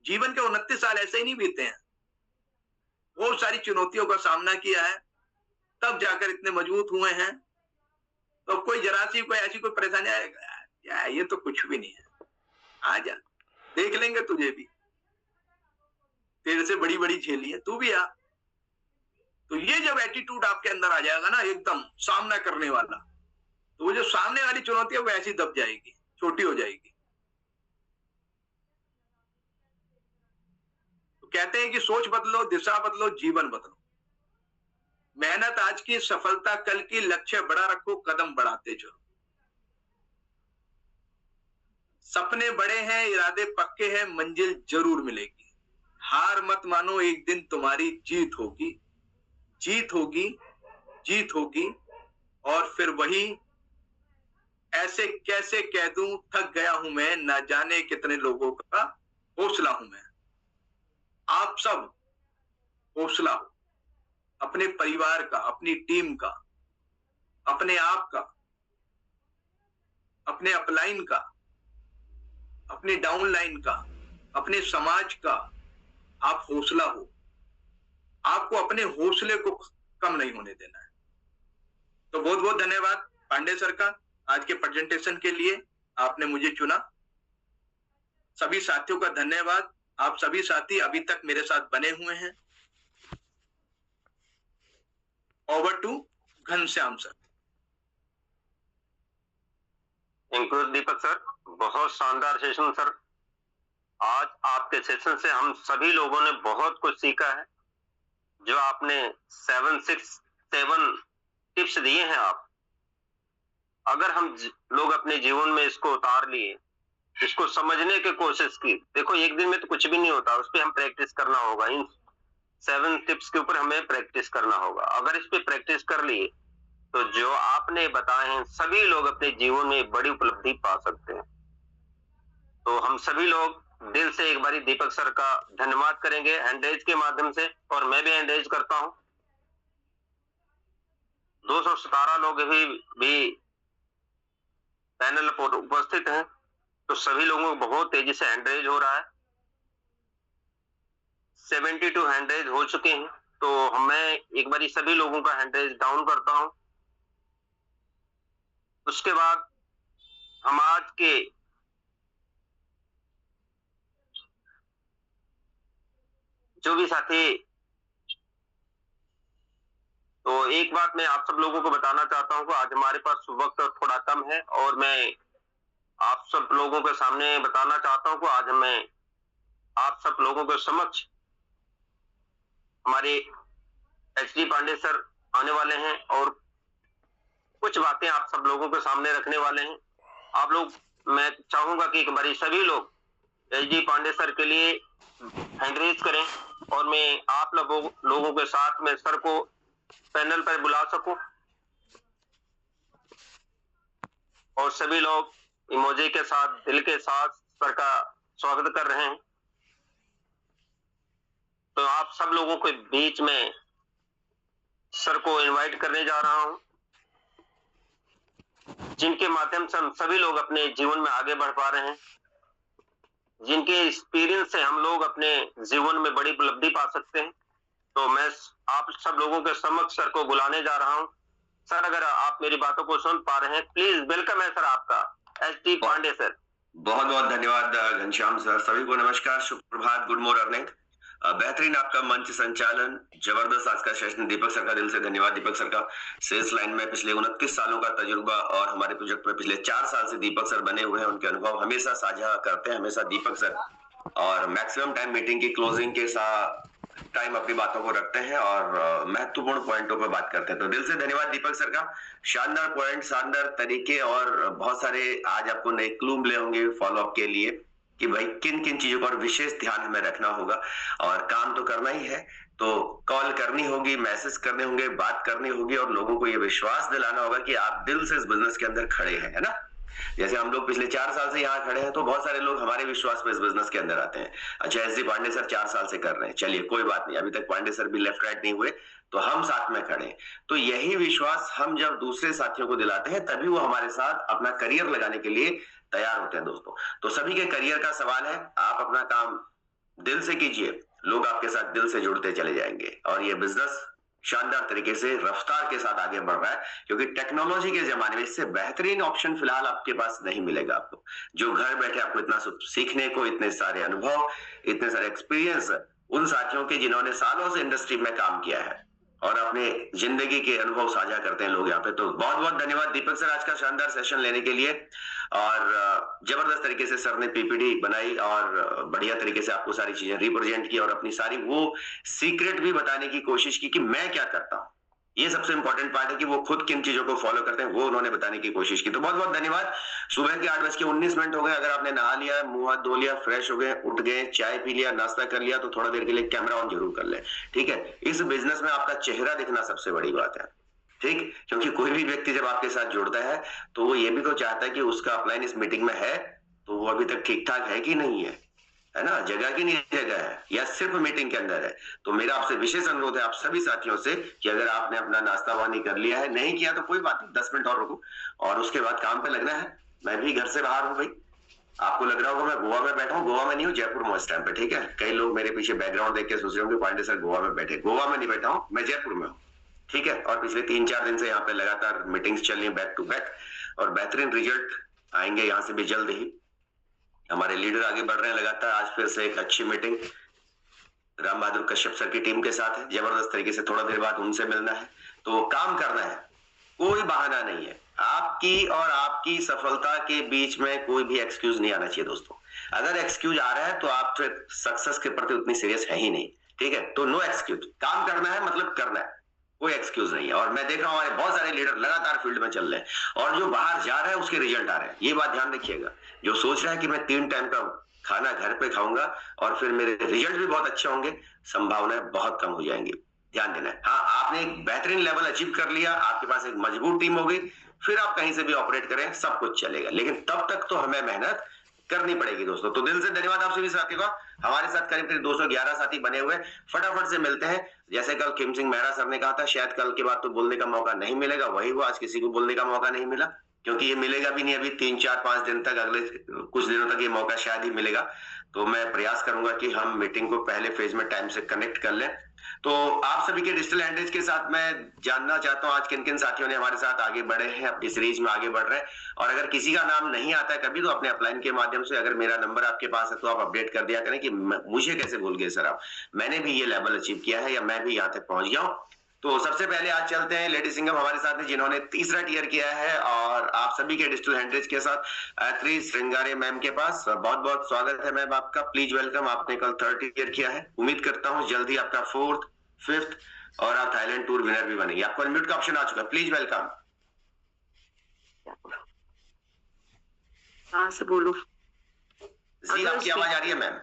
जीवन के 29 साल ऐसे ही नहीं बीते हैं, बहुत सारी चुनौतियों का सामना किया है, तब जाकर इतने मजबूत हुए हैं। तो कोई जरा सी कोई ऐसी कोई परेशानी आएगा, क्या ये तो कुछ भी नहीं है, आजा देख लेंगे तुझे भी, तेरे से बड़ी बड़ी झेली है, तू भी आ। तो ये जब एटीट्यूड आपके अंदर आ जाएगा ना, एकदम सामना करने वाला, तो वो जो सामने वाली चुनौती है वो ऐसी दब जाएगी, छोटी हो जाएगी। तो कहते हैं कि सोच बदलो, दिशा बदलो, जीवन बदलो। मेहनत आज की, सफलता कल की, लक्ष्य बड़ा रखो, कदम बढ़ाते चलो। सपने बड़े हैं, इरादे पक्के हैं, मंजिल जरूर मिलेगी। हार मत मानो, एक दिन तुम्हारी जीत होगी, जीत होगी, जीत होगी, और फिर वही ऐसे कैसे कह दूं, थक गया हूं मैं, ना जाने कितने लोगों का हौसला हूं मैं। आप सब हौसला हो, अपने परिवार का, अपनी टीम का, अपने आप का, अपने अपलाइन का, अपने डाउनलाइन का, अपने समाज का आप हौसला हो। आपको अपने हौसले को कम नहीं होने देना है। तो बहुत बहुत धन्यवाद पांडे सर का आज के प्रेजेंटेशन के लिए, आपने मुझे चुना। सभी साथियों का धन्यवाद। आप सभी साथी अभी तक मेरे साथ बने हुए हैं। Over to Ghanshyam sir. Thank you Deepak sir, बहुत शानदार सेशन सर। आज आपके सेशन से हम सभी लोगों ने बहुत कुछ सीखा है। जो आपने 767 टिप्स दिए हैं, आप अगर हम लोग अपने जीवन में इसको उतार लिए, इसको समझने की कोशिश की, देखो एक दिन में तो कुछ भी नहीं होता, उस पर हम प्रैक्टिस करना होगा। इन 7 टिप्स के ऊपर हमें प्रैक्टिस करना होगा। अगर इस पे प्रैक्टिस कर लिए तो जो आपने बताए हैं सभी लोग अपने जीवन में बड़ी उपलब्धि पा सकते हैं। तो हम सभी लोग दिल से एक बारी दीपक सर का धन्यवाद करेंगे हैंड रेज के माध्यम से, और मैं भी हैंड रेज करता हूं। 217 लोग भी पैनल पर उपस्थित हैं, तो सभी लोगों को बहुत तेजी से हैंड रेज हो रहा है। 72 हैंड रेज हो चुके हैं, तो मैं एक बारी सभी लोगों का हैंड रेज डाउन करता हूं। उसके बाद हम आज के जो भी साथी, तो एक बात मैं आप सब लोगों को बताना चाहता हूं कि आज हमारे पास वक्त थोड़ा कम है, और मैं आप सब लोगों के सामने बताना चाहता हूं कि आज मैं आप सब लोगों के समक्ष हमारे एच.डी. पांडे सर आने वाले हैं और कुछ बातें आप सब लोगों के सामने रखने वाले हैं। आप लोग, मैं चाहूंगा कि एक बारी सभी लोग एच.डी. पांडे सर के लिए हैंड रेज करें, और मैं आप लोगों के साथ में सर को पैनल पर बुला सकूं, और सभी लोग इमोजी के साथ, दिल के साथ सर का स्वागत कर रहे हैं। तो आप सब लोगों के बीच में सर को इनवाइट करने जा रहा हूं, जिनके माध्यम से हम सभी लोग अपने जीवन में आगे बढ़ पा रहे हैं, जिनके एक्सपीरियंस से हम लोग अपने जीवन में बड़ी उपलब्धि पा सकते हैं। तो मैं आप सब लोगों के समक्ष सर को बुलाने जा रहा हूं। सर, अगर आप मेरी बातों को सुन पा रहे हैं, प्लीज वेलकम है सर आपका, एच.डी. पांडे सर। बहुत बहुत धन्यवाद घनश्याम सर। सभी को नमस्कार, शुभ प्रभात, गुड मॉर्निंग। बेहतरीन आपका मंच संचालन, जबरदस्त आज का सेशन। दीपक सर का दिल से धन्यवाद। दीपक सर का सेल्स लाइन में पिछले 29 सालों का तजुर्बा, और हमारे प्रोजेक्ट में पिछले 4 साल से दीपक सर बने हुए हैं। उनके अनुभव हमेशा साझा करते हैं, हमेशा दीपक सर, और मैक्सिमम टाइम मीटिंग की क्लोजिंग के साथ टाइम अपनी बातों को रखते हैं और महत्वपूर्ण पॉइंटों पर बात करते हैं। तो दिल से धन्यवाद दीपक सर का। शानदार पॉइंट, शानदार तरीके, और बहुत सारे आज आपको नए क्लू मिले होंगे फॉलोअप के लिए कि भाई किन किन चीजों पर विशेष ध्यान हमें रखना होगा। और काम तो करना ही है, तो कॉल करनी होगी, मैसेज करने होंगे, बात करनी होगी, और लोगों को ये विश्वास दिलाना होगा कि आप दिल से इस बिजनेस के अंदर खड़े हैं, है ना। जैसे हम लोग पिछले 4 साल से यहाँ खड़े हैं, तो बहुत सारे लोग हमारे विश्वास पे इस बिजनेस के अंदर आते हैं। अच्छा, एच.डी. पांडे सर 4 साल से कर रहे हैं, चलिए कोई बात नहीं, अभी तक पांडे सर भी लेफ्ट राइट नहीं हुए, तो हम साथ में खड़े हैं। तो यही विश्वास हम जब दूसरे साथियों को दिलाते हैं, तभी वो हमारे साथ अपना करियर लगाने के लिए तैयार होते हैं। दोस्तों, तो सभी के करियर का सवाल है, आप अपना काम दिल से कीजिए, लोग आपके साथ दिल से जुड़ते चले जाएंगे, और ये बिजनेस शानदार तरीके से रफ्तार के साथ आगे बढ़ रहा है, क्योंकि टेक्नोलॉजी के जमाने में इससे बेहतरीन ऑप्शन फिलहाल आपके पास नहीं मिलेगा आपको, जो घर बैठे आपको इतना सीखने को, इतने सारे अनुभव, इतने सारे एक्सपीरियंस उन साथियों के जिन्होंने सालों से इंडस्ट्री में काम किया है और अपने जिंदगी के अनुभव साझा करते हैं लोग यहाँ पे। तो बहुत बहुत धन्यवाद दीपक सर आज का शानदार सेशन लेने के लिए, और जबरदस्त तरीके से सर ने पीपीटी बनाई और बढ़िया तरीके से आपको सारी चीजें रिप्रेजेंट की, और अपनी सारी वो सीक्रेट भी बताने की कोशिश की कि मैं क्या करता हूँ। ये सबसे इंपॉर्टेंट पार्ट है कि वो खुद किन चीजों को फॉलो करते हैं, वो उन्होंने बताने की कोशिश की। तो बहुत बहुत धन्यवाद। सुबह के 8:19 हो गए। अगर आपने नहा लिया, मुंह हाथ धो लिया, फ्रेश हो गए, उठ गए, चाय पी लिया, नाश्ता कर लिया, तो थोड़ा देर के लिए कैमरा ऑन जरूर कर ले, ठीक है। इस बिजनेस में आपका चेहरा दिखना सबसे बड़ी बात है। ठीक, क्योंकि कोई भी व्यक्ति जब आपके साथ जुड़ता है तो वो ये भी तो चाहता है कि उसका अपलाइन इस मीटिंग में है तो वो अभी तक ठीक ठाक है कि नहीं है ना, जगह की नहीं जगह है या सिर्फ मीटिंग के अंदर है। तो मेरा आपसे विशेष अनुरोध है आप सभी साथियों से कि अगर आपने अपना नाश्ता पानी कर लिया है, नहीं किया तो कोई बात नहीं, 10 मिनट और रुको और उसके बाद काम पे लगना है। मैं भी घर से बाहर हूँ भाई, आपको लग रहा होगा मैं गोवा में बैठा हूँ, गोवा में नहीं हूँ, जयपुर में इस टाइम पे, ठीक है। कई लोग मेरे पीछे बैकग्राउंड देख के सोच रहे होंगे पांडे सर गोवा में बैठे, गोवा में नहीं बैठा हूँ, मैं जयपुर में हूँ, ठीक है। और पिछले 3-4 दिन से यहाँ पे लगातार मीटिंग्स चल रही है बैक टू बैक और बेहतरीन रिजल्ट आएंगे यहाँ से भी जल्द ही। हमारे लीडर आगे बढ़ रहे हैं लगातार। आज फिर से एक अच्छी मीटिंग राम बहादुर कश्यप सर की टीम के साथ है, जबरदस्त तरीके से थोड़ा देर बाद उनसे मिलना है, तो काम करना है, कोई बहाना नहीं है। आपकी और आपकी सफलता के बीच में कोई भी एक्सक्यूज नहीं आना चाहिए दोस्तों। अगर एक्सक्यूज आ रहा है तो आप फिर सक्सेस के प्रति उतनी सीरियस है ही नहीं, ठीक है। तो नो एक्सक्यूज, काम करना है मतलब करना है, कोई एक्सक्यूज नहीं है। और मैं देख रहा हूँ हमारे बहुत सारे लीडर लगातार फील्ड में चल रहे हैं और जो बाहर जा रहा है उसके रिजल्ट आ रहे हैं, ये बात ध्यान रखिएगा। जो सोच रहा है कि मैं 3 टाइम का खाना घर पे खाऊंगा और फिर मेरे रिजल्ट भी बहुत अच्छे होंगे, संभावनाएं बहुत कम हो जाएंगी, ध्यान देना है। हाँ, आपने एक बेहतरीन लेवल अचीव कर लिया, आपके पास एक मजबूत टीम हो गई, फिर आप कहीं से भी ऑपरेट करें सब कुछ चलेगा, लेकिन तब तक तो हमें मेहनत करनी पड़ेगी दोस्तों। तो दिल से धन्यवाद आप सभी साथियों का। हमारे साथ करीब 211 साथी बने हुए, फटाफट से मिलते हैं। जैसे कल किम सिंह मेहरा सर ने कहा था शायद कल के बाद तो बोलने का मौका नहीं मिलेगा, वही हुआ, आज किसी को बोलने का मौका नहीं मिला, क्योंकि ये मिलेगा भी नहीं अभी 3-4-5 दिन तक, अगले कुछ दिनों तक ये मौका शायद ही मिलेगा। तो मैं प्रयास करूंगा कि हम मीटिंग को पहले फेज में टाइम से कनेक्ट कर लें। तो आप सभी के डिजिटल हैंडल्स के साथ मैं जानना चाहता हूं आज किन किन साथियों ने हमारे साथ आगे बढ़े हैं, अपनी सीरीज में आगे बढ़ रहे हैं। और अगर किसी का नाम नहीं आता है कभी तो अपने अपलाइन के माध्यम से, अगर मेरा नंबर आपके पास है तो आप अपडेट कर दिया करें कि मुझे कैसे भूल गए सर आप, मैंने भी ये लेवल अचीव किया है या मैं भी यहाँ तक पहुंच गया हूँ। तो सबसे पहले आज चलते हैं लेडी सिंघम हमारे साथ हैं जिन्होंने 3रा टियर किया है और आप सभी के डिजिटल हैंडल्स के साथ गायत्री श्रृंगारे मैम के पास बहुत बहुत स्वागत है मैम आपका, प्लीज वेलकम। आपने कल 3rd टियर किया है, उम्मीद करता हूँ जल्दी आपका 4th, 5th और आप थाईलैंड टूर विनर भी बनेंगे। आपको अनम्यूट का ऑप्शन आ चुका है, प्लीज वेलकम। कहाँ से बोलूं? जी आपकी आवाज आ रही है मैम?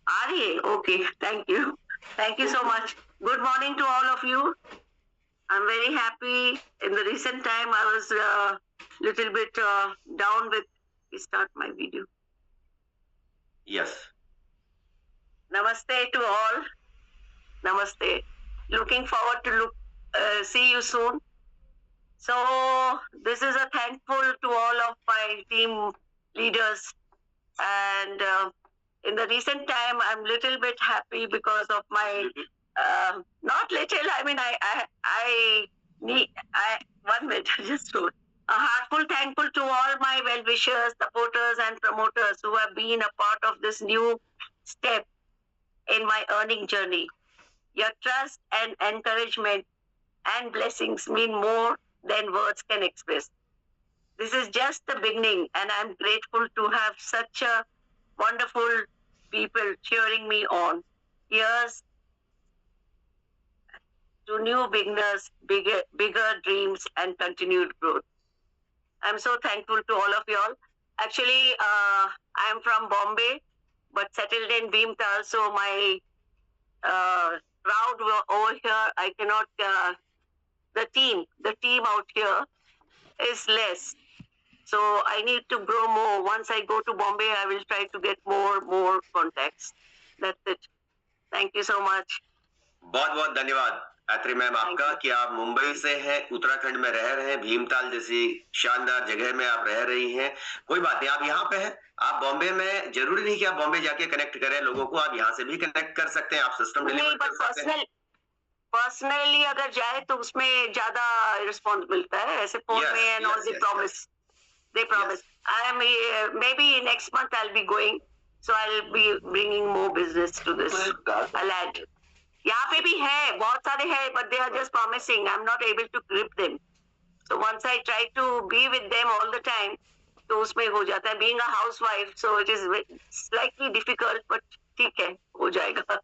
आ रही है, okay, thank you so much. Good morning to all of you. I'm very happy. In the recent time, I was little bit down with. Start my video. Yes. Namaste to all. Namaste. Looking forward to see you soon. So this is a thankful to all of my team leaders, and in the recent time, I'm little bit happy because of my. Not little. I mean, I need. 1 minute. Just hold. A heartful thankful to all my well-wishers, supporters, and promoters who have been a part of this new step in my earning journey. Your trust and encouragement and blessings mean more than words can express. This is just the beginning, and I'm grateful to have such a wonderful people cheering me on. Here's to new beginners, bigger dreams and continued growth. I'm so thankful to all of y'all. Actually, I'm from Bombay, but settled in Bhimtal, so my crowd over here, I cannot, the team out here is less. So I need to grow more. Once I go to Bombay, I will try to get more contacts. That's it. Thank you so much. बहुत बहुत धन्यवाद Gayatri ma'am आपका कि आप मुंबई से हैं, उत्तराखंड में रह रहे हैं, भीमताल जैसी शानदार जगह में आप रह रही हैं। कोई बात नहीं, आप यहाँ पे हैं, आप बॉम्बे में, जरूरी नहीं कि आप बॉम्बे जाके कनेक्ट करें लोगों को, आप यहाँ से भी कनेक्ट कर सकते हैं, आप सिस्टम डिलीवर कर सकते हैं। पर्सनली अगर जाए तो उसमें ज्यादा रिस्पॉन्स मिलता है, ऐसे फोन में and all they promise I am maybe next month I'll be going, so I'll be bringing more business to this. I'll add. यहाँ पे भी है, बहुत सारे हैं, but they are just promising. I'm not able to grip them. So once I try to be with them all the time, तो उसमें हो जाता है. Being a housewife, so it is slightly difficult, but ठीक है, हो जाएगा.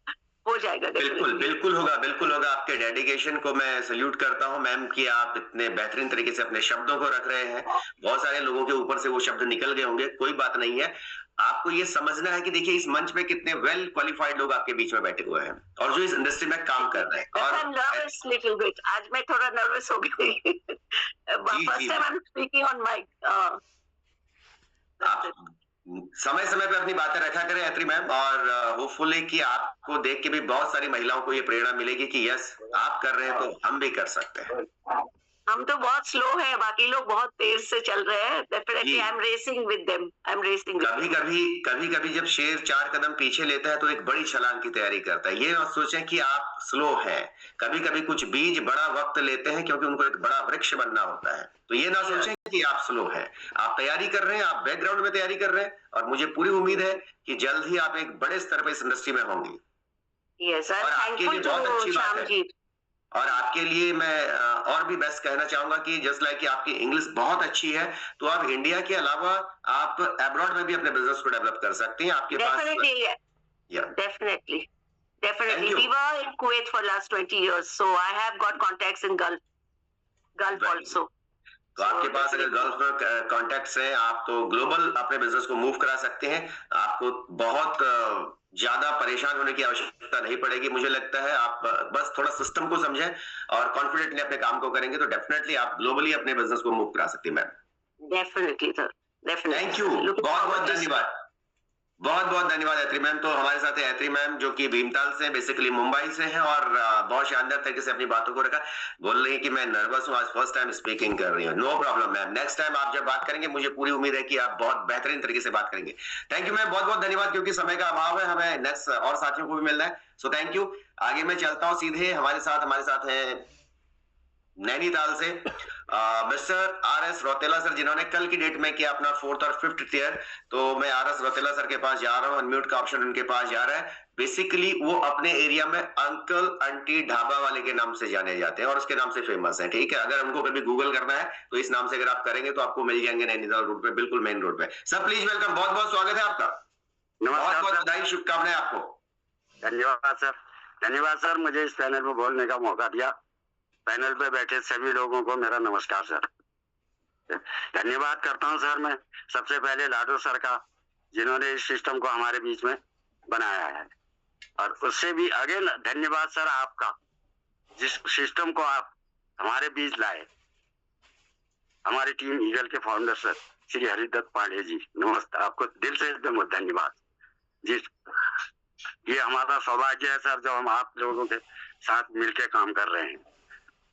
हो जाएगा। बिल्कुल होगा। आपके डेडिकेशन को मैं सल्यूट करता हूं मैम कि आप इतने बेहतरीन तरीके से अपने शब्दों को रख रहे हैं। बहुत सारे लोगों के ऊपर से वो शब्द निकल गए होंगे, कोई बात नहीं है। आपको ये समझना है कि देखिए इस मंच पे कितने वेल क्वालिफाइड लोग आपके बीच में बैठे हुए हैं और जो इस इंडस्ट्री में काम कर रहे हैं। और नर्वस लिटिल बिट, आज मैं थोड़ा नर्वस हो गई। First time I am speaking on mike. समय समय पे अपनी बातें रखा करें ऐत्री मैम, और होपफुली कि आपको देख के भी बहुत सारी महिलाओं को ये प्रेरणा मिलेगी कि यस आप कर रहे हैं तो हम भी कर सकते हैं। हम तो बहुत स्लो है, बाकी लोग बहुत तेज से चल रहे हैं। Definitely I am racing with them, I am racing. कभी जब शेर 4 कदम पीछे लेता है तो एक बड़ी छलांग की तैयारी करता है। ये मत सोचें कि आप स्लो हैं। कभी कुछ बीज बड़ा वक्त लेते हैं क्योंकि उनको एक बड़ा वृक्ष बनना होता है। तो ये ना सोचें कि आप स्लो हैं। आप तैयारी कर रहे हैं, आप बैकग्राउंड में तैयारी कर रहे हैं, और मुझे पूरी उम्मीद है कि जल्द ही आप एक बड़े स्तर पर इस इंडस्ट्री में होंगी। Yes, I am thankful to Shyamji. और आपके लिए मैं और भी बेस्ट कहना चाहूंगा कि जस्ट लाइक कि आपकी इंग्लिश बहुत अच्छी है, तो आप इंडिया के अलावा आप अब्रॉड में भी अपने बिजनेस को डेवलप कर सकती हैं। आपके Definitely. We were in Kuwait for last 20 years, so I have got contacts in Gulf also. तो आपके पास अगर गल्फ में कॉन्टेक्ट्स हैं, आप तो ग्लोबल अपने बिजनेस को मूव करा सकते हैं। आपको बहुत ज्यादा परेशान होने की आवश्यकता नहीं पड़ेगी। मुझे लगता है आप बस थोड़ा सिस्टम को समझें और कॉन्फिडेंटली अपने काम को करेंगे तो डेफिनेटली आप ग्लोबली अपने बिजनेस को मूव करा सकती हैं ma'am. Definitely sir, definitely. Thank you, बहुत धन्यवाद। बहुत धन्यवाद ऐत्री मैम। तो हमारे साथ है ऐत्री मैम जो कि भीमताल से, बेसिकली मुंबई से हैं, और बहुत शानदार तरीके से अपनी बातों को रखा। बोल रही है कि मैं नर्वस हूँ, आज फर्स्ट टाइम स्पीकिंग कर रही हूँ। No problem ma'am, next time आप जब बात करेंगे मुझे पूरी उम्मीद है कि आप बहुत बेहतरीन तरीके से बात करेंगे। थैंक यू मैम, बहुत धन्यवाद। क्योंकि समय का अभाव है, हमें नेक्स्ट और साथियों को भी मिलना है, सो थैंक यू। आगे मैं चलता हूँ सीधे। हमारे साथ है नैनीताल से मिस्टर आर.एस. रौतेला सर, जिन्होंने कल की डेट में किया अपना 4th और 5th टियर। तो मैं आर.एस. रौतेला सर के पास जा रहा हूँ, अनम्यूट का ऑप्शन उनके पास जा रहा है। बेसिकली वो अपने एरिया में अंकल आंटी ढाबा वाले के नाम से जाने जाते हैं और उसके नाम से फेमस है। ठीक है, अगर उनको कभी गूगल करना है तो इस नाम से अगर आप करेंगे तो आपको मिल जाएंगे नैनीताल रोड पे, बिल्कुल मेन रोड पे। सर प्लीज वेलकम, बहुत स्वागत है आपका। बहुत बधाई, शुभकामनाएं आपको। धन्यवाद सर, मुझे इस पैनल में बोलने का मौका दिया। पैनल पे बैठे सभी लोगों को मेरा नमस्कार सर। धन्यवाद करता हूं सर मैं सबसे पहले लाडो सर का, जिन्होंने इस सिस्टम को हमारे बीच में बनाया है, और उससे भी आगे धन्यवाद सर आपका, जिस सिस्टम को आप हमारे बीच लाए। हमारी टीम ईगल के फाउंडर सर श्री हरिदत्त पांडे जी, नमस्ते, आपको दिल से एकदम धन्यवाद जी। ये हमारा सौभाग्य है सर जो हम आप लोगों के साथ मिलकर काम कर रहे हैं।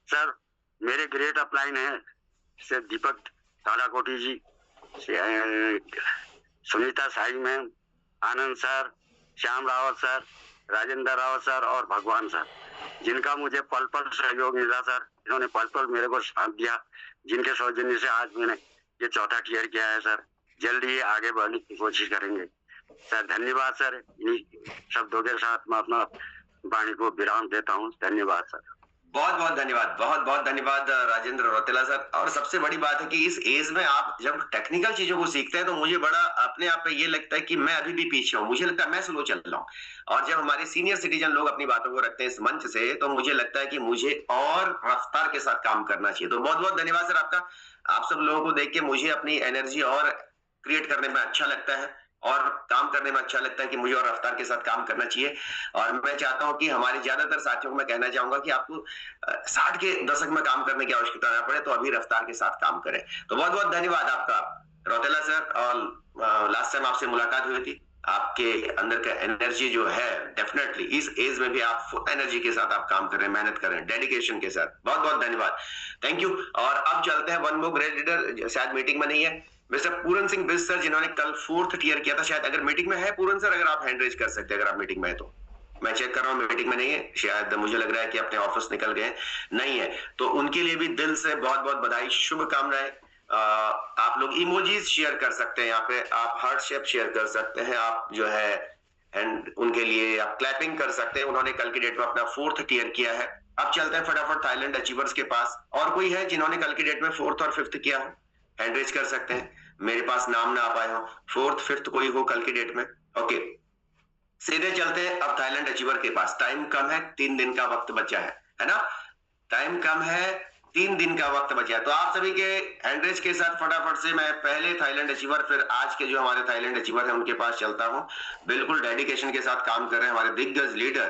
सर मेरे ग्रेट अपलाइन है से Deepak Talakoti ji, Sunita Sai ma'am, Anand sir, Shyam Rawat sir, Rajendra Rawat sir और भगवान सर, जिनका मुझे पल पल सहयोग मिला सर। इन्होंने पल पल मेरे को साथ दिया, जिनके सौजन्य से आज मैंने ये 4था टियर किया है सर। जल्दी ही आगे बढ़ने की कोशिश करेंगे सर। धन्यवाद सर। इन्हीं शब्दों के साथ मैं अपना वाणी को विराम देता हूँ। धन्यवाद सर। बहुत धन्यवाद, बहुत धन्यवाद राजेंद्र रौतेला सर। और सबसे बड़ी बात है कि इस एज में आप जब टेक्निकल चीजों को सीखते हैं तो मुझे बड़ा अपने आप पे ये लगता है कि मैं अभी भी पीछे हूँ। मुझे लगता है मैं स्लो चल रहा हूँ, और जब हमारे सीनियर सिटीजन लोग अपनी बातों को रखते हैं इस मंच से तो मुझे लगता है कि मुझे और रफ्तार के साथ काम करना चाहिए। तो बहुत धन्यवाद सर आपका। आप सब लोगों को देख के मुझे अपनी एनर्जी और क्रिएट करने में अच्छा लगता है और काम करने में अच्छा लगता है कि मुझे और रफ्तार के साथ काम करना चाहिए। और मैं चाहता हूं कि हमारे ज्यादातर साथियों को मैं कहना चाहूंगा कि आपको 60 के दशक में काम करने की आवश्यकता ना पड़े, तो अभी रफ्तार के साथ काम करें। तो बहुत धन्यवाद आपका रौतेला सर। और लास्ट टाइम आपसे मुलाकात हुई थी, आपके अंदर का एनर्जी जो है डेफिनेटली इस एज में भी आप फुल एनर्जी के साथ आप काम कर रहे हैं, मेहनत कर रहे हैं, डेडिकेशन के साथ। बहुत धन्यवाद, थैंक यू। और अब चलते हैं वन मोर ग्रेट लीडर, शायद मीटिंग में नहीं है, मिस्टर पूरन सिंह बिज सर, जिन्होंने कल 4th टियर किया था। शायद अगर मीटिंग में है पूरन सर, अगर आप हैंड रेज कर सकते हैं अगर आप मीटिंग में है तो। मैं चेक कर रहा हूँ, मीटिंग में नहीं है, शायद मुझे लग रहा है कि अपने ऑफिस निकल गए, नहीं है। तो उनके लिए भी दिल से बहुत बधाई, शुभकामनाएं। आप लोग इमोजीज शेयर कर सकते हैं, यहाँ पे आप हार्ट शेप शेयर कर सकते हैं, आप जो है एंड उनके लिए आप क्लैपिंग कर सकते हैं। उन्होंने कल की डेट में अपना 4th टियर किया है। अब चलते हैं फटाफट थाईलैंड अचीवर्स के पास। और कोई है जिन्होंने कल की डेट में 4th और 5th किया हो, हैंड रेज कर सकते हैं। मेरे पास नाम ना आ पाए हो, 4th 5th कोई हो कल की डेट में। ओके, सीधे चलते हैं अब थाईलैंड अचीवर के पास। टाइम कम है, 3 दिन का वक्त बचा है ना? टाइम कम है, 3 दिन का वक्त बचा है। तो आप सभी के हैंडरेज के साथ फटाफट से मैं पहले थाईलैंड अचीवर, फिर आज के जो हमारे थाईलैंड अचीवर है उनके पास चलता हूं। बिल्कुल डेडिकेशन के साथ काम कर रहे हैं हमारे दिग्गज लीडर।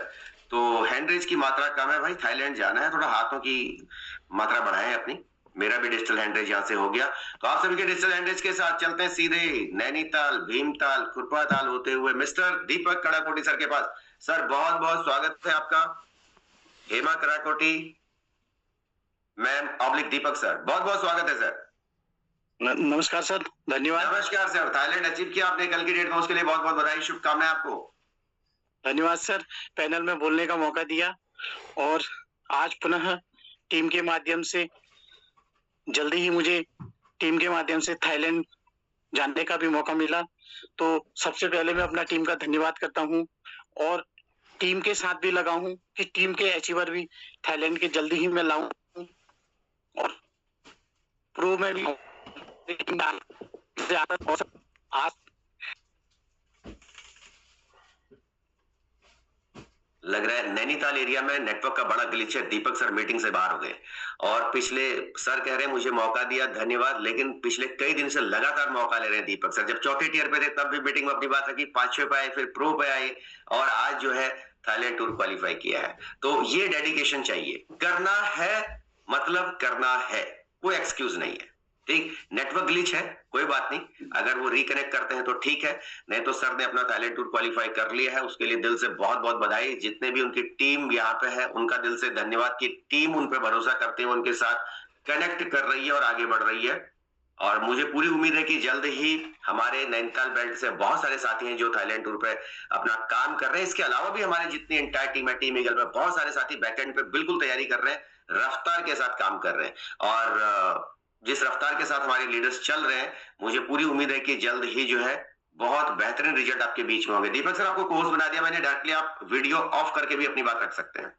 तो हैंडरेज की मात्रा कम है भाई, थाईलैंड जाना है, थोड़ा हाथों की मात्रा बढ़ाएं अपनी। मेरा भी डिजिटल हैंडरेज यहां से हो गया। तो आप सभी के डिजिटल हैंडरेज के साथ चलते हैं सीधे नैनीताल, भीमताल, खुरपाताल होते हुए मिस्टर दीपक कड़ाकोटी सर के पास। सर बहुत बहुत स्वागत है आपका। हेमा कड़ाकोटी मैम ऑब्लिक दीपक सर, बहुत बहुत स्वागत है सर। नमस्कार सर, धन्यवाद। नमस्कार सर। थाईलैंड अचीव किया आपने कल की डेट में, उसके लिए बहुत बहुत बधाई, शुभकामनाएं आपको। धन्यवाद सर, पैनल में बोलने का मौका दिया। और आज पुनः टीम के माध्यम से, जल्दी ही मुझे टीम के माध्यम से थाईलैंड जानने का भी मौका मिला। तो सबसे पहले मैं अपना टीम का धन्यवाद करता हूं और टीम के साथ भी लगा हूं कि टीम के अचीवर भी थाईलैंड के जल्दी ही मैं लाऊं और प्रो में भी आज लग रहा है नैनीताल एरिया में नेटवर्क का बड़ा ग्लिच है। दीपक सर मीटिंग से बाहर हो गए और पिछले सर कह रहे हैं मुझे मौका दिया, धन्यवाद, लेकिन पिछले कई दिन से लगातार मौका ले रहे हैं दीपक सर। जब चौथे टियर पे थे तब भी मीटिंग में अपनी बात रखी, 5-6 पे आए, फिर प्रो पे आए और आज जो है थाईलैंड टूर क्वालिफाई किया है। तो ये डेडिकेशन चाहिए, करना है मतलब करना है, कोई एक्सक्यूज नहीं है। ठीक, नेटवर्क ग्लिच है, कोई बात नहीं, अगर वो रिकनेक्ट करते हैं तो ठीक है, नहीं तो सर ने अपना थाईलैंड टूर क्वालिफाई कर लिया है, उसके लिए दिल से बहुत बहुत बधाई। जितने भी उनकी टीम यहाँ पे है उनका दिल से धन्यवाद कि टीम उन पे भरोसा करते हुए उनके साथ कनेक्ट कर रही है और आगे बढ़ रही है। और मुझे पूरी उम्मीद है कि जल्द ही हमारे नैनीताल बेल्ट से बहुत सारे साथी हैं जो थाईलैंड टूर पे अपना काम कर रहे हैं। इसके अलावा भी हमारे जितनी एंटायर टीम है, टीम ईगल में बहुत सारे साथी बैकएंड पे बिल्कुल तैयारी कर रहे हैं, रफ्तार के साथ काम कर रहे हैं। और जिस रफ्तार के साथ हमारे लीडर्स चल रहे हैं, मुझे पूरी उम्मीद है कि जल्द ही जो है बहुत बेहतरीन रिजल्ट आपके बीच में होंगे। दीपक सर आपको कोर्स बना दिया मैंने, डायरेक्टली आप वीडियो ऑफ करके भी अपनी बात रख सकते हैं।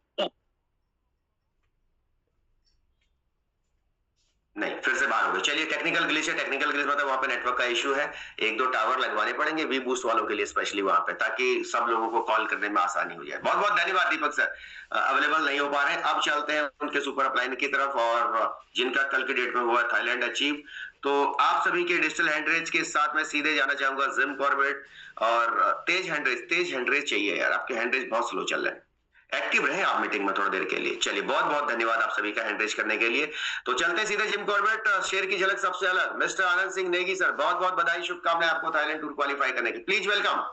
नहीं, फिर से बाहर हो गए। चलिए, टेक्निकल ग्लिच है, टेक्निकल ग्लिच मतलब वहां पे नेटवर्क का इश्यू है। 1-2 टावर लगवाने पड़ेंगे वी बूस्ट वालों के लिए स्पेशली वहां पे, ताकि सब लोगों को कॉल करने में आसानी हो जाए। बहुत बहुत धन्यवाद दीपक सर। अवेलेबल नहीं हो पा रहे हैं, अब चलते हैं उनके सुपर अपलाइन की तरफ और जिनका कल की डेट में हुआ थाईलैंड अचीव। तो आप सभी के डिजिटल हैंडरेज के साथ मैं सीधे जाना चाहूंगा जिम कॉर्बेट और तेज हैंडरेज चाहिए यार, आपके हैंडरेज बहुत स्लो चल रहे हैं। एक्टिव रहे आप मीटिंग में थोड़ी देर के लिए। चलिए, बहुत बहुत धन्यवाद आप सभी का हैंडरेज करने के लिए। तो चलते सीधे जिम कॉर्बेट, शेर की झलक सबसे अलग, मिस्टर आनंद सिंह नेगी सर, बहुत बहुत बधाई, शुभकामनाएं आपको थाईलैंड टूर क्वालिफाई करने की। Please welcome.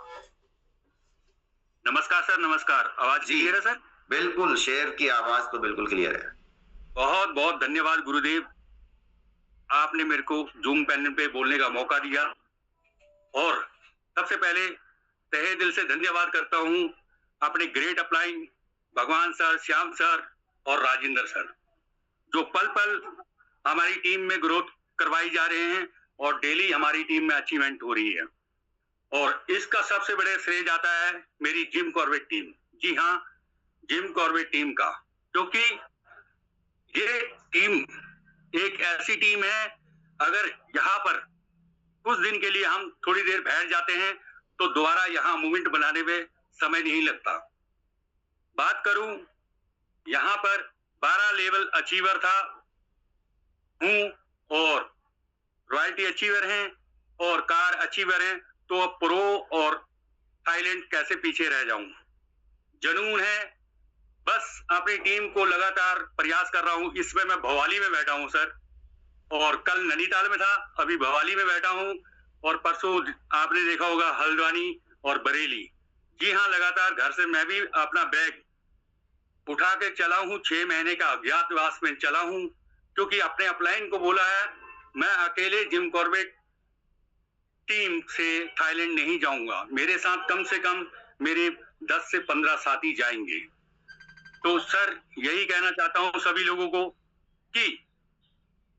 नमस्कार सर, नमस्कार। आवाज क्लियर है सर? बिल्कुल, शेर की आवाज तो बिल्कुल क्लियर है। बहुत बहुत धन्यवाद गुरुदेव, आपने मेरे को जूम पैनल पे बोलने का मौका दिया। और सबसे पहले तहे दिल से धन्यवाद करता हूं अपने ग्रेट अपलाइन भगवान सर, श्याम सर और राजेंद्र सर, जो पल पल हमारी टीम में ग्रोथ करवाई जा रहे हैं और डेली हमारी टीम में अचीवमेंट हो रही है। और इसका सबसे बड़े श्रेय जाता है मेरी जिम कॉर्बेट टीम। जी हाँ, जिम कॉर्बेट टीम का, क्योंकि ये टीम एक ऐसी टीम है, अगर यहाँ पर कुछ दिन के लिए हम थोड़ी देर बैठ जाते हैं तो दोबारा यहाँ मूवमेंट बनाने में समय नहीं लगता। बात करूं, यहाँ पर 12 लेवल अचीवर था हूं और रॉयल्टी अचीवर हैं और कार अचीवर हैं, तो अब प्रो और थाईलैंड कैसे पीछे रह जाऊं। जनून है, बस अपनी टीम को लगातार प्रयास कर रहा हूं। इसमें मैं भवाली में बैठा हूं सर, और कल नैनीताल में था, अभी भवाली में बैठा हूं, और परसों आपने देखा होगा हल्द्वानी और बरेली। जी हाँ, लगातार घर से मैं भी अपना बैग उठा के चला हूं, 6 महीने का अज्ञातवास में चला हूं, क्योंकि अपने अपलाइन को बोला है मैं अकेले जिम कॉर्बेट टीम से थाईलैंड नहीं जाऊंगा, मेरे साथ कम से कम मेरे 10 से 15 साथी जाएंगे। तो सर यही कहना चाहता हूं सभी लोगों को कि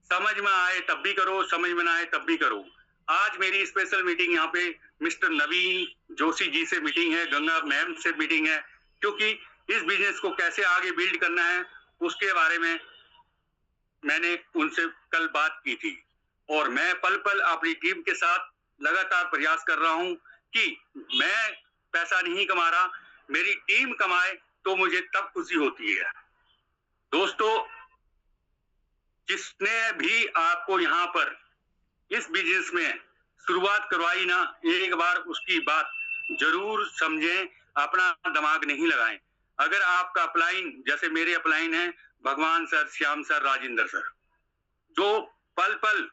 समझ में आए तब भी करो, समझ में ना आए तब भी करो। आज मेरी स्पेशल मीटिंग यहाँ पे मिस्टर नवीन जोशी जी से मीटिंग है, गंगा मैम से मीटिंग है, क्योंकि इस बिजनेस को कैसे आगे बिल्ड करना है उसके बारे में मैंने उनसे कल बात की थी। और मैं पल पल अपनी टीम के साथ लगातार प्रयास कर रहा हूं कि मैं पैसा नहीं कमा रहा, मेरी टीम कमाए तो मुझे तब खुशी होती है। दोस्तों, जिसने भी आपको यहाँ पर इस बिजनेस में शुरुआत करवाई ना, एक बार उसकी बात जरूर समझें, अपना दिमाग नहीं लगाएं। अगर आपका अपलाइन, जैसे मेरे अपलाइन है भगवान sir, Shyam sir, Rajendra sir, जो पल पल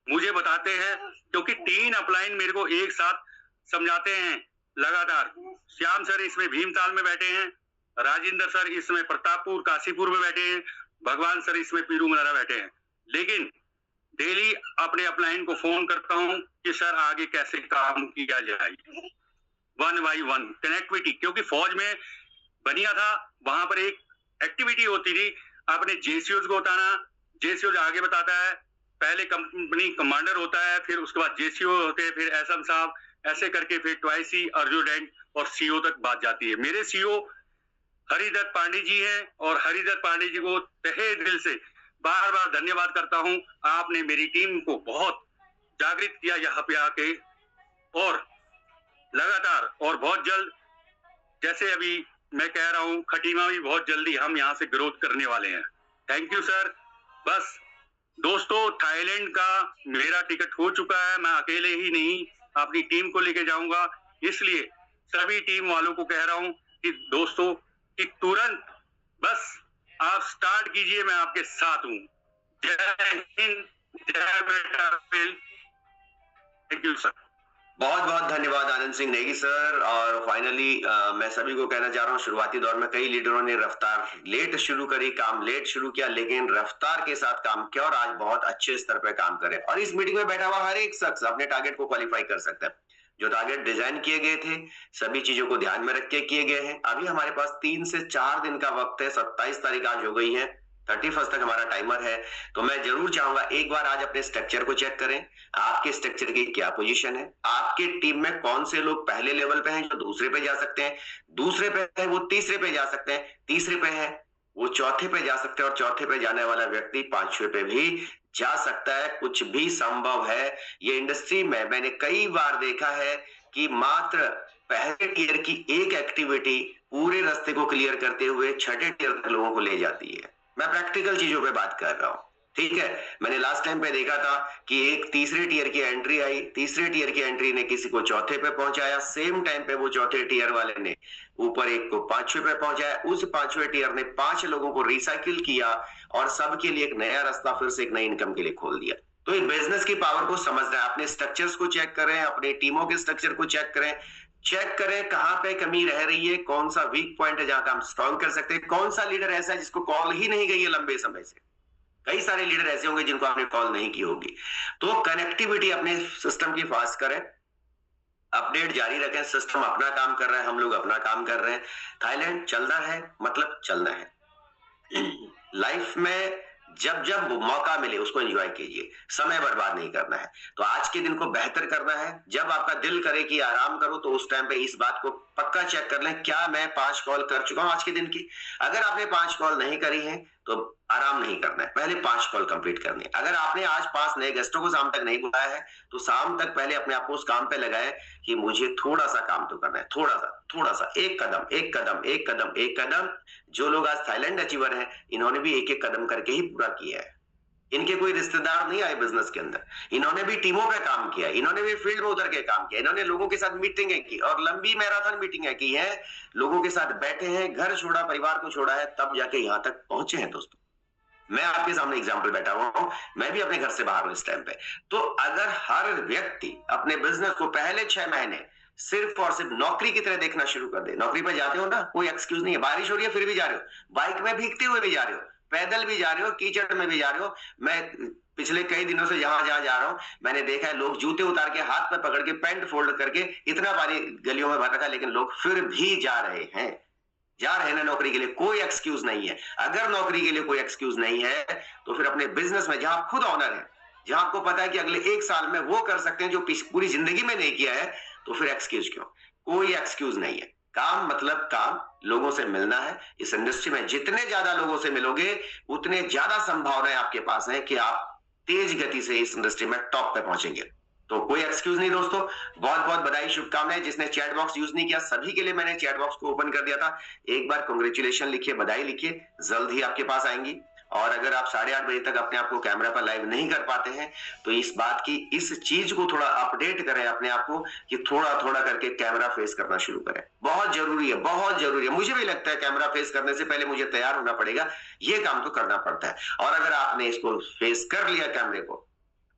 मुझे बताते हैं, क्योंकि 3 अपलाइन मेरे को एक साथ समझाते हैं लगातार। श्याम सर इसमें भीमताल में बैठे हैं, राजेंद्र सर इसमें प्रतापपुर काशीपुर में बैठे हैं, भगवान सर इसमें पीरूमनारा बैठे हैं। लेकिन डेली अपने अपलाइन को फोन करता हूं कि सर आगे कैसे काम किया जाए, 1 by 1 कनेक्टिविटी। क्योंकि फौज में बनिया था, वहां पर एक एक्टिविटी होती थी, अपने जेसीओज को बताना, जेसीओज आगे बताता है, पहले कंपनी कमांडर होता है, फिर उसके बाद जेसीओ होते हैं, फिर एसएम साहब, ऐसे करके फिर ट्वाइसी, अर्जुडेंट और सीओ तक बात जाती है। मेरे सीओ हरिदत्त पांडे जी हैं, और हरिदत्त पांडे जी को तहे दिल से बार बार धन्यवाद करता हूं। आपने मेरी टीम को बहुत जागृत किया यहाँ पे आके, और लगातार और बहुत जल्द, जैसे अभी मैं कह रहा हूं, खटीमा भी बहुत जल्दी हम यहाँ से ग्रोथ करने वाले हैं। Thank you sir. बस दोस्तों, थाईलैंड का मेरा टिकट हो चुका है, मैं अकेले ही नहीं अपनी टीम को लेके जाऊंगा, इसलिए सभी टीम वालों को कह रहा हूं कि दोस्तों कि तुरंत बस आप स्टार्ट कीजिए, मैं आपके साथ हूं। जय हिंद, जय बेटा। Thank you sir. बहुत बहुत धन्यवाद आनंद सिंह नेगी सर। और फाइनली मैं सभी को कहना चाह रहा हूँ, शुरुआती दौर में कई लीडरों ने रफ्तार लेट शुरू करी, काम लेट शुरू किया, लेकिन रफ्तार के साथ काम किया और आज बहुत अच्छे स्तर पे काम करे। और इस मीटिंग में बैठा हुआ हर एक शख्स अपने टारगेट को क्वालिफाई कर सकता है। जो टारगेट डिजाइन किए गए थे, सभी चीजों को ध्यान में रख के किए गए हैं। अभी हमारे पास 3 से 4 दिन का वक्त है, 27 तारीख आज हो गई है, 31 तक हमारा टाइमर है। तो मैं जरूर चाहूंगा एक बार आज अपने स्ट्रक्चर को चेक करें, आपके स्ट्रक्चर की क्या पोजीशन है, आपके टीम में कौन से लोग पहले लेवल पे हैं जो दूसरे पे जा सकते हैं, दूसरे पे है वो तीसरे पे जा सकते हैं, तीसरे पे है वो चौथे पे जा सकते हैं, और चौथे पे जाने वाला व्यक्ति 5वें पे भी जा सकता है। कुछ भी संभव है। ये इंडस्ट्री में मैंने कई बार देखा है कि मात्र पहले टियर की एक एक्टिविटी पूरे रास्ते को क्लियर करते हुए 6ठे टियर तक लोगों को ले जाती है। मैं प्रैक्टिकल चीजों पे बात कर रहा हूं, ठीक है। मैंने लास्ट टाइम पे देखा था कि एक तीसरे टियर की एंट्री आई, तीसरे टियर की एंट्री ने किसी को चौथे पे पहुंचाया, सेम टाइम पे वो चौथे टियर वाले ने ऊपर एक को 5वें पे पहुंचाया, उस 5वें टियर ने 5 लोगों को रिसाइकिल किया और सबके लिए एक नया रास्ता फिर से एक नई इनकम के लिए खोल दिया। तो ये बिजनेस की पावर को समझना है। अपने स्ट्रक्चर्स को चेक करें, अपने टीमों के स्ट्रक्चर को चेक करें कहां पे कमी रह रही है, कौन सा वीक पॉइंट है जहां हम स्ट्रॉन्ग कर सकते हैं, कौन सा लीडर ऐसा है जिसको कॉल ही नहीं गई है लंबे समय से। कई सारे लीडर ऐसे होंगे जिनको आपने कॉल नहीं की होगी। तो कनेक्टिविटी अपने सिस्टम की फास्ट करें, अपडेट जारी रखें। सिस्टम अपना काम कर रहा है, हम लोग अपना काम कर रहे हैं। थाईलैंड चलना है, मतलब चलना है। लाइफ में जब जब मौका मिले उसको एंजॉय कीजिए, समय बर्बाद नहीं करना है। तो आज के दिन को बेहतर करना है। जब आपका दिल करे कि आराम करो, तो उस टाइम पे इस बात को पक्का चेक कर लें, क्या मैं 5 कॉल कर चुका हूं आज के दिन की। अगर आपने 5 कॉल नहीं करी है तो आराम नहीं करना है, पहले 5 कॉल कंप्लीट करनी है। अगर आपने आज 5 नए गेस्टों को शाम तक नहीं बुलाया है तो शाम तक पहले अपने आप को उस काम पे लगाए कि मुझे थोड़ा सा काम तो करना है, थोड़ा सा, एक कदम। जो लोग आज थाईलैंड अचीवर हैं, इन्होंने भी एक कदम करके ही पूरा किया है। इनके कोई रिश्तेदार नहीं आए बिजनेस के अंदर, इन्होंने भी टीमों पे काम किया, इन्होंने भी फील्ड में उतर के काम किया, इन्होंने लोगों के साथ मीटिंगें की और लंबी मैराथन मीटिंगें की है, लोगों के साथ बैठे हैं, घर छोड़ा, परिवार को छोड़ा है, तब जाके यहां तक पहुंचे हैं। दोस्तों, मैं आपके सामने एग्जाम्पल बैठा हुआ हूं, मैं भी अपने घर से बाहर हूं इस टाइम पे। तो अगर हर व्यक्ति अपने बिजनेस को पहले 6 महीने सिर्फ और सिर्फ नौकरी की तरह देखना शुरू कर दे। नौकरी पे जाते हो ना, कोई एक्सक्यूज नहीं है, बारिश हो रही है फिर भी जा रहे हो, बाइक में भीगते हुए भी जा रहे हो, पैदल भी जा रहे हो, कीचड़ में भी जा रहे हो। मैं पिछले कई दिनों से जहां जा रहा हूं, मैंने देखा है लोग जूते उतार के हाथ में पकड़ के पैंट फोल्ड करके, इतना पानी गलियों में भर रखा, लेकिन लोग फिर भी जा रहे हैं ना नौकरी के लिए। कोई एक्सक्यूज नहीं है। अगर नौकरी के लिए कोई एक्सक्यूज नहीं है तो फिर अपने बिजनेस में जहां खुद ऑनर है, जहां आपको पता है कि अगले 1 साल में वो कर सकते हैं जो पूरी जिंदगी में नहीं किया है, तो फिर एक्सक्यूज क्यों? कोई एक्सक्यूज नहीं है। काम मतलब काम, लोगों से मिलना है। इस इंडस्ट्री में जितने ज्यादा लोगों से मिलोगे उतने ज्यादा संभावनाएं आपके पास है कि आप तेज गति से इस इंडस्ट्री में टॉप पे पहुंचेंगे। तो कोई एक्सक्यूज नहीं दोस्तों, बहुत बहुत बधाई, शुभकामनाएं। जिसने चैट बॉक्स यूज नहीं किया सभी के लिए मैंने चैट बॉक्स को ओपन कर दिया था, एक बार कांग्रेचुलेशन लिखिए, बधाई लिखिए, जल्द ही आपके पास आएंगी। और अगर आप 8:30 बजे तक अपने आप को कैमरा पर लाइव नहीं कर पाते हैं तो इस बात की, इस चीज को थोड़ा अपडेट करें अपने आप को कि थोड़ा थोड़ा करके कैमरा फेस करना शुरू करें। बहुत जरूरी है, बहुत जरूरी है। मुझे भी लगता है कैमरा फेस करने से पहले मुझे तैयार होना पड़ेगा, ये काम तो करना पड़ता है। और अगर आपने इसको फेस कर लिया कैमरे को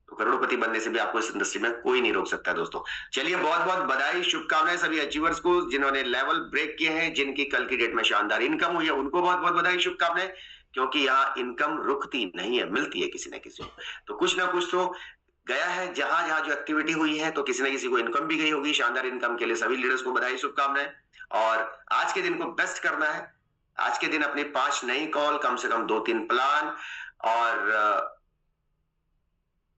तो करोड़पति बनने से भी आपको इस इंडस्ट्री में कोई नहीं रोक सकता दोस्तों। चलिए बहुत बहुत बधाई, शुभकामनाएं सभी अचीवर्स को जिन्होंने लेवल ब्रेक किए हैं, जिनकी कल की डेट में शानदार इनकम हुई है, उनको बहुत बहुत बधाई, शुभकामनाएं। क्योंकि यहाँ इनकम रुकती नहीं है, मिलती है किसी न किसी को। तो कुछ ना कुछ तो गया है, जहां जहां जो एक्टिविटी हुई है तो किसी न किसी को इनकम भी गई होगी। शानदार इनकम के लिए सभी लीडर्स को बधाई, शुभकामनाएं। और आज के दिन को बेस्ट करना है। आज के दिन अपनी 5 नई कॉल, कम से कम 2-3 प्लान और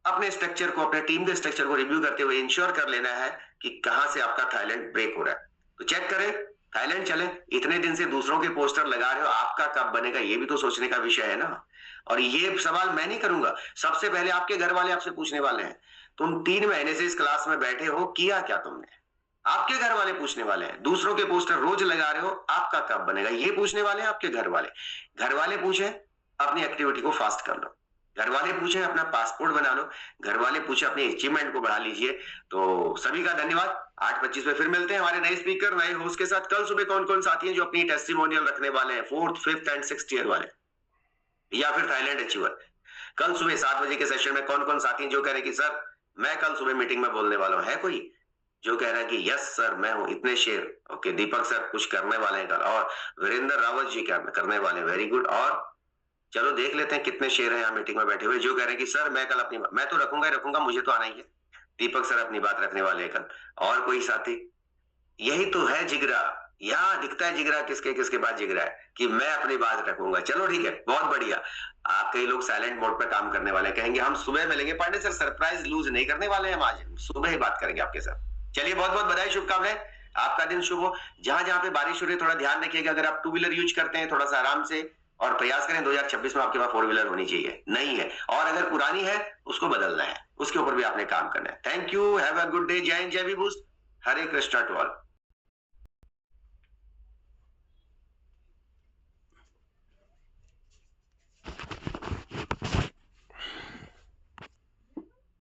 अपने स्ट्रक्चर को, अपने टीम के स्ट्रक्चर को रिव्यू करते हुए इंश्योर कर लेना है कि कहां से आपका थाईलैंड ब्रेक हो रहा है। तो चेक करें, थाईलैंड चले। इतने दिन से दूसरों के पोस्टर लगा रहे हो, आपका कब बनेगा ये भी तो सोचने का विषय है ना। और ये सवाल मैं नहीं करूंगा, सबसे पहले आपके घर वाले आपसे पूछने वाले हैं, तुम 3 महीने से इस क्लास में बैठे हो, किया क्या तुमने? आपके घर वाले पूछने वाले हैं। दूसरों के पोस्टर रोज लगा रहे हो, आपका कब बनेगा ये पूछने वाले हैं आपके घर वाले। घर वाले पूछे अपनी एक्टिविटी को फास्ट कर लो, घर वाले पूछे अपना पासपोर्ट बना लो, घर वाले पूछे अपनी अचीवमेंट को बढ़ा लीजिए। तो सभी का धन्यवाद। 8:25 में फिर मिलते हैं हमारे नए स्पीकर, नए होस्ट के साथ। कल सुबह कौन कौन साथी हैं जो अपनी टेस्टिमोनियल रखने वाले हैं, 4th, 5th and 6th year वाले या फिर थाईलैंड अचीवर? कल सुबह 7 बजे के सेशन में कौन कौन साथी हैं जो कह रहे हैं कि सर मैं कल सुबह मीटिंग में बोलने वाला हूं? है कोई जो कह रहा है कि यस सर मैं हूं, इतने शेयर? ओके, दीपक सर कुछ करने वाले हैं कल, और वीरेंद्र रावत जी करने वाले हैं, वेरी गुड। और चलो देख लेते हैं कितने शेयर हैं यहाँ मीटिंग में बैठे हुए जो कह रहे हैं कि सर मैं कल अपनी, मैं तो रखूंगा ही रखूंगा, मुझे तो आना ही है। दीपक सर अपनी बात रखने वाले हैं कल। और कोई साथी? यही तो है जिगरा, यहाँ दिखता है जिगरा किसके किसके पास जिगरा है कि मैं अपनी बात रखूंगा। चलो ठीक है, बहुत बढ़िया। आप कई लोग साइलेंट मोड पर काम करने वाले कहेंगे हम सुबह मिलेंगे। पांडे सर सरप्राइज लूज नहीं करने वाले हैं, हम आज सुबह ही बात करेंगे आपके साथ। चलिए बहुत बहुत बधाई, शुभकामनाएं, आपका दिन शुभ हो। जहां जहां पे बारिश हो रही है थोड़ा ध्यान रखिएगा। अगर आप 2 व्हीलर यूज करते हैं थोड़ा सा आराम से, और प्रयास करें 2026 में आपके पास 4 व्हीलर होनी चाहिए, नहीं है। और अगर पुरानी है उसको बदलना है, उसके ऊपर भी आपने काम करना है। Thank you, have a good day, जय हिंद, जय विभूषण, हरे कृष्णा टू ऑल।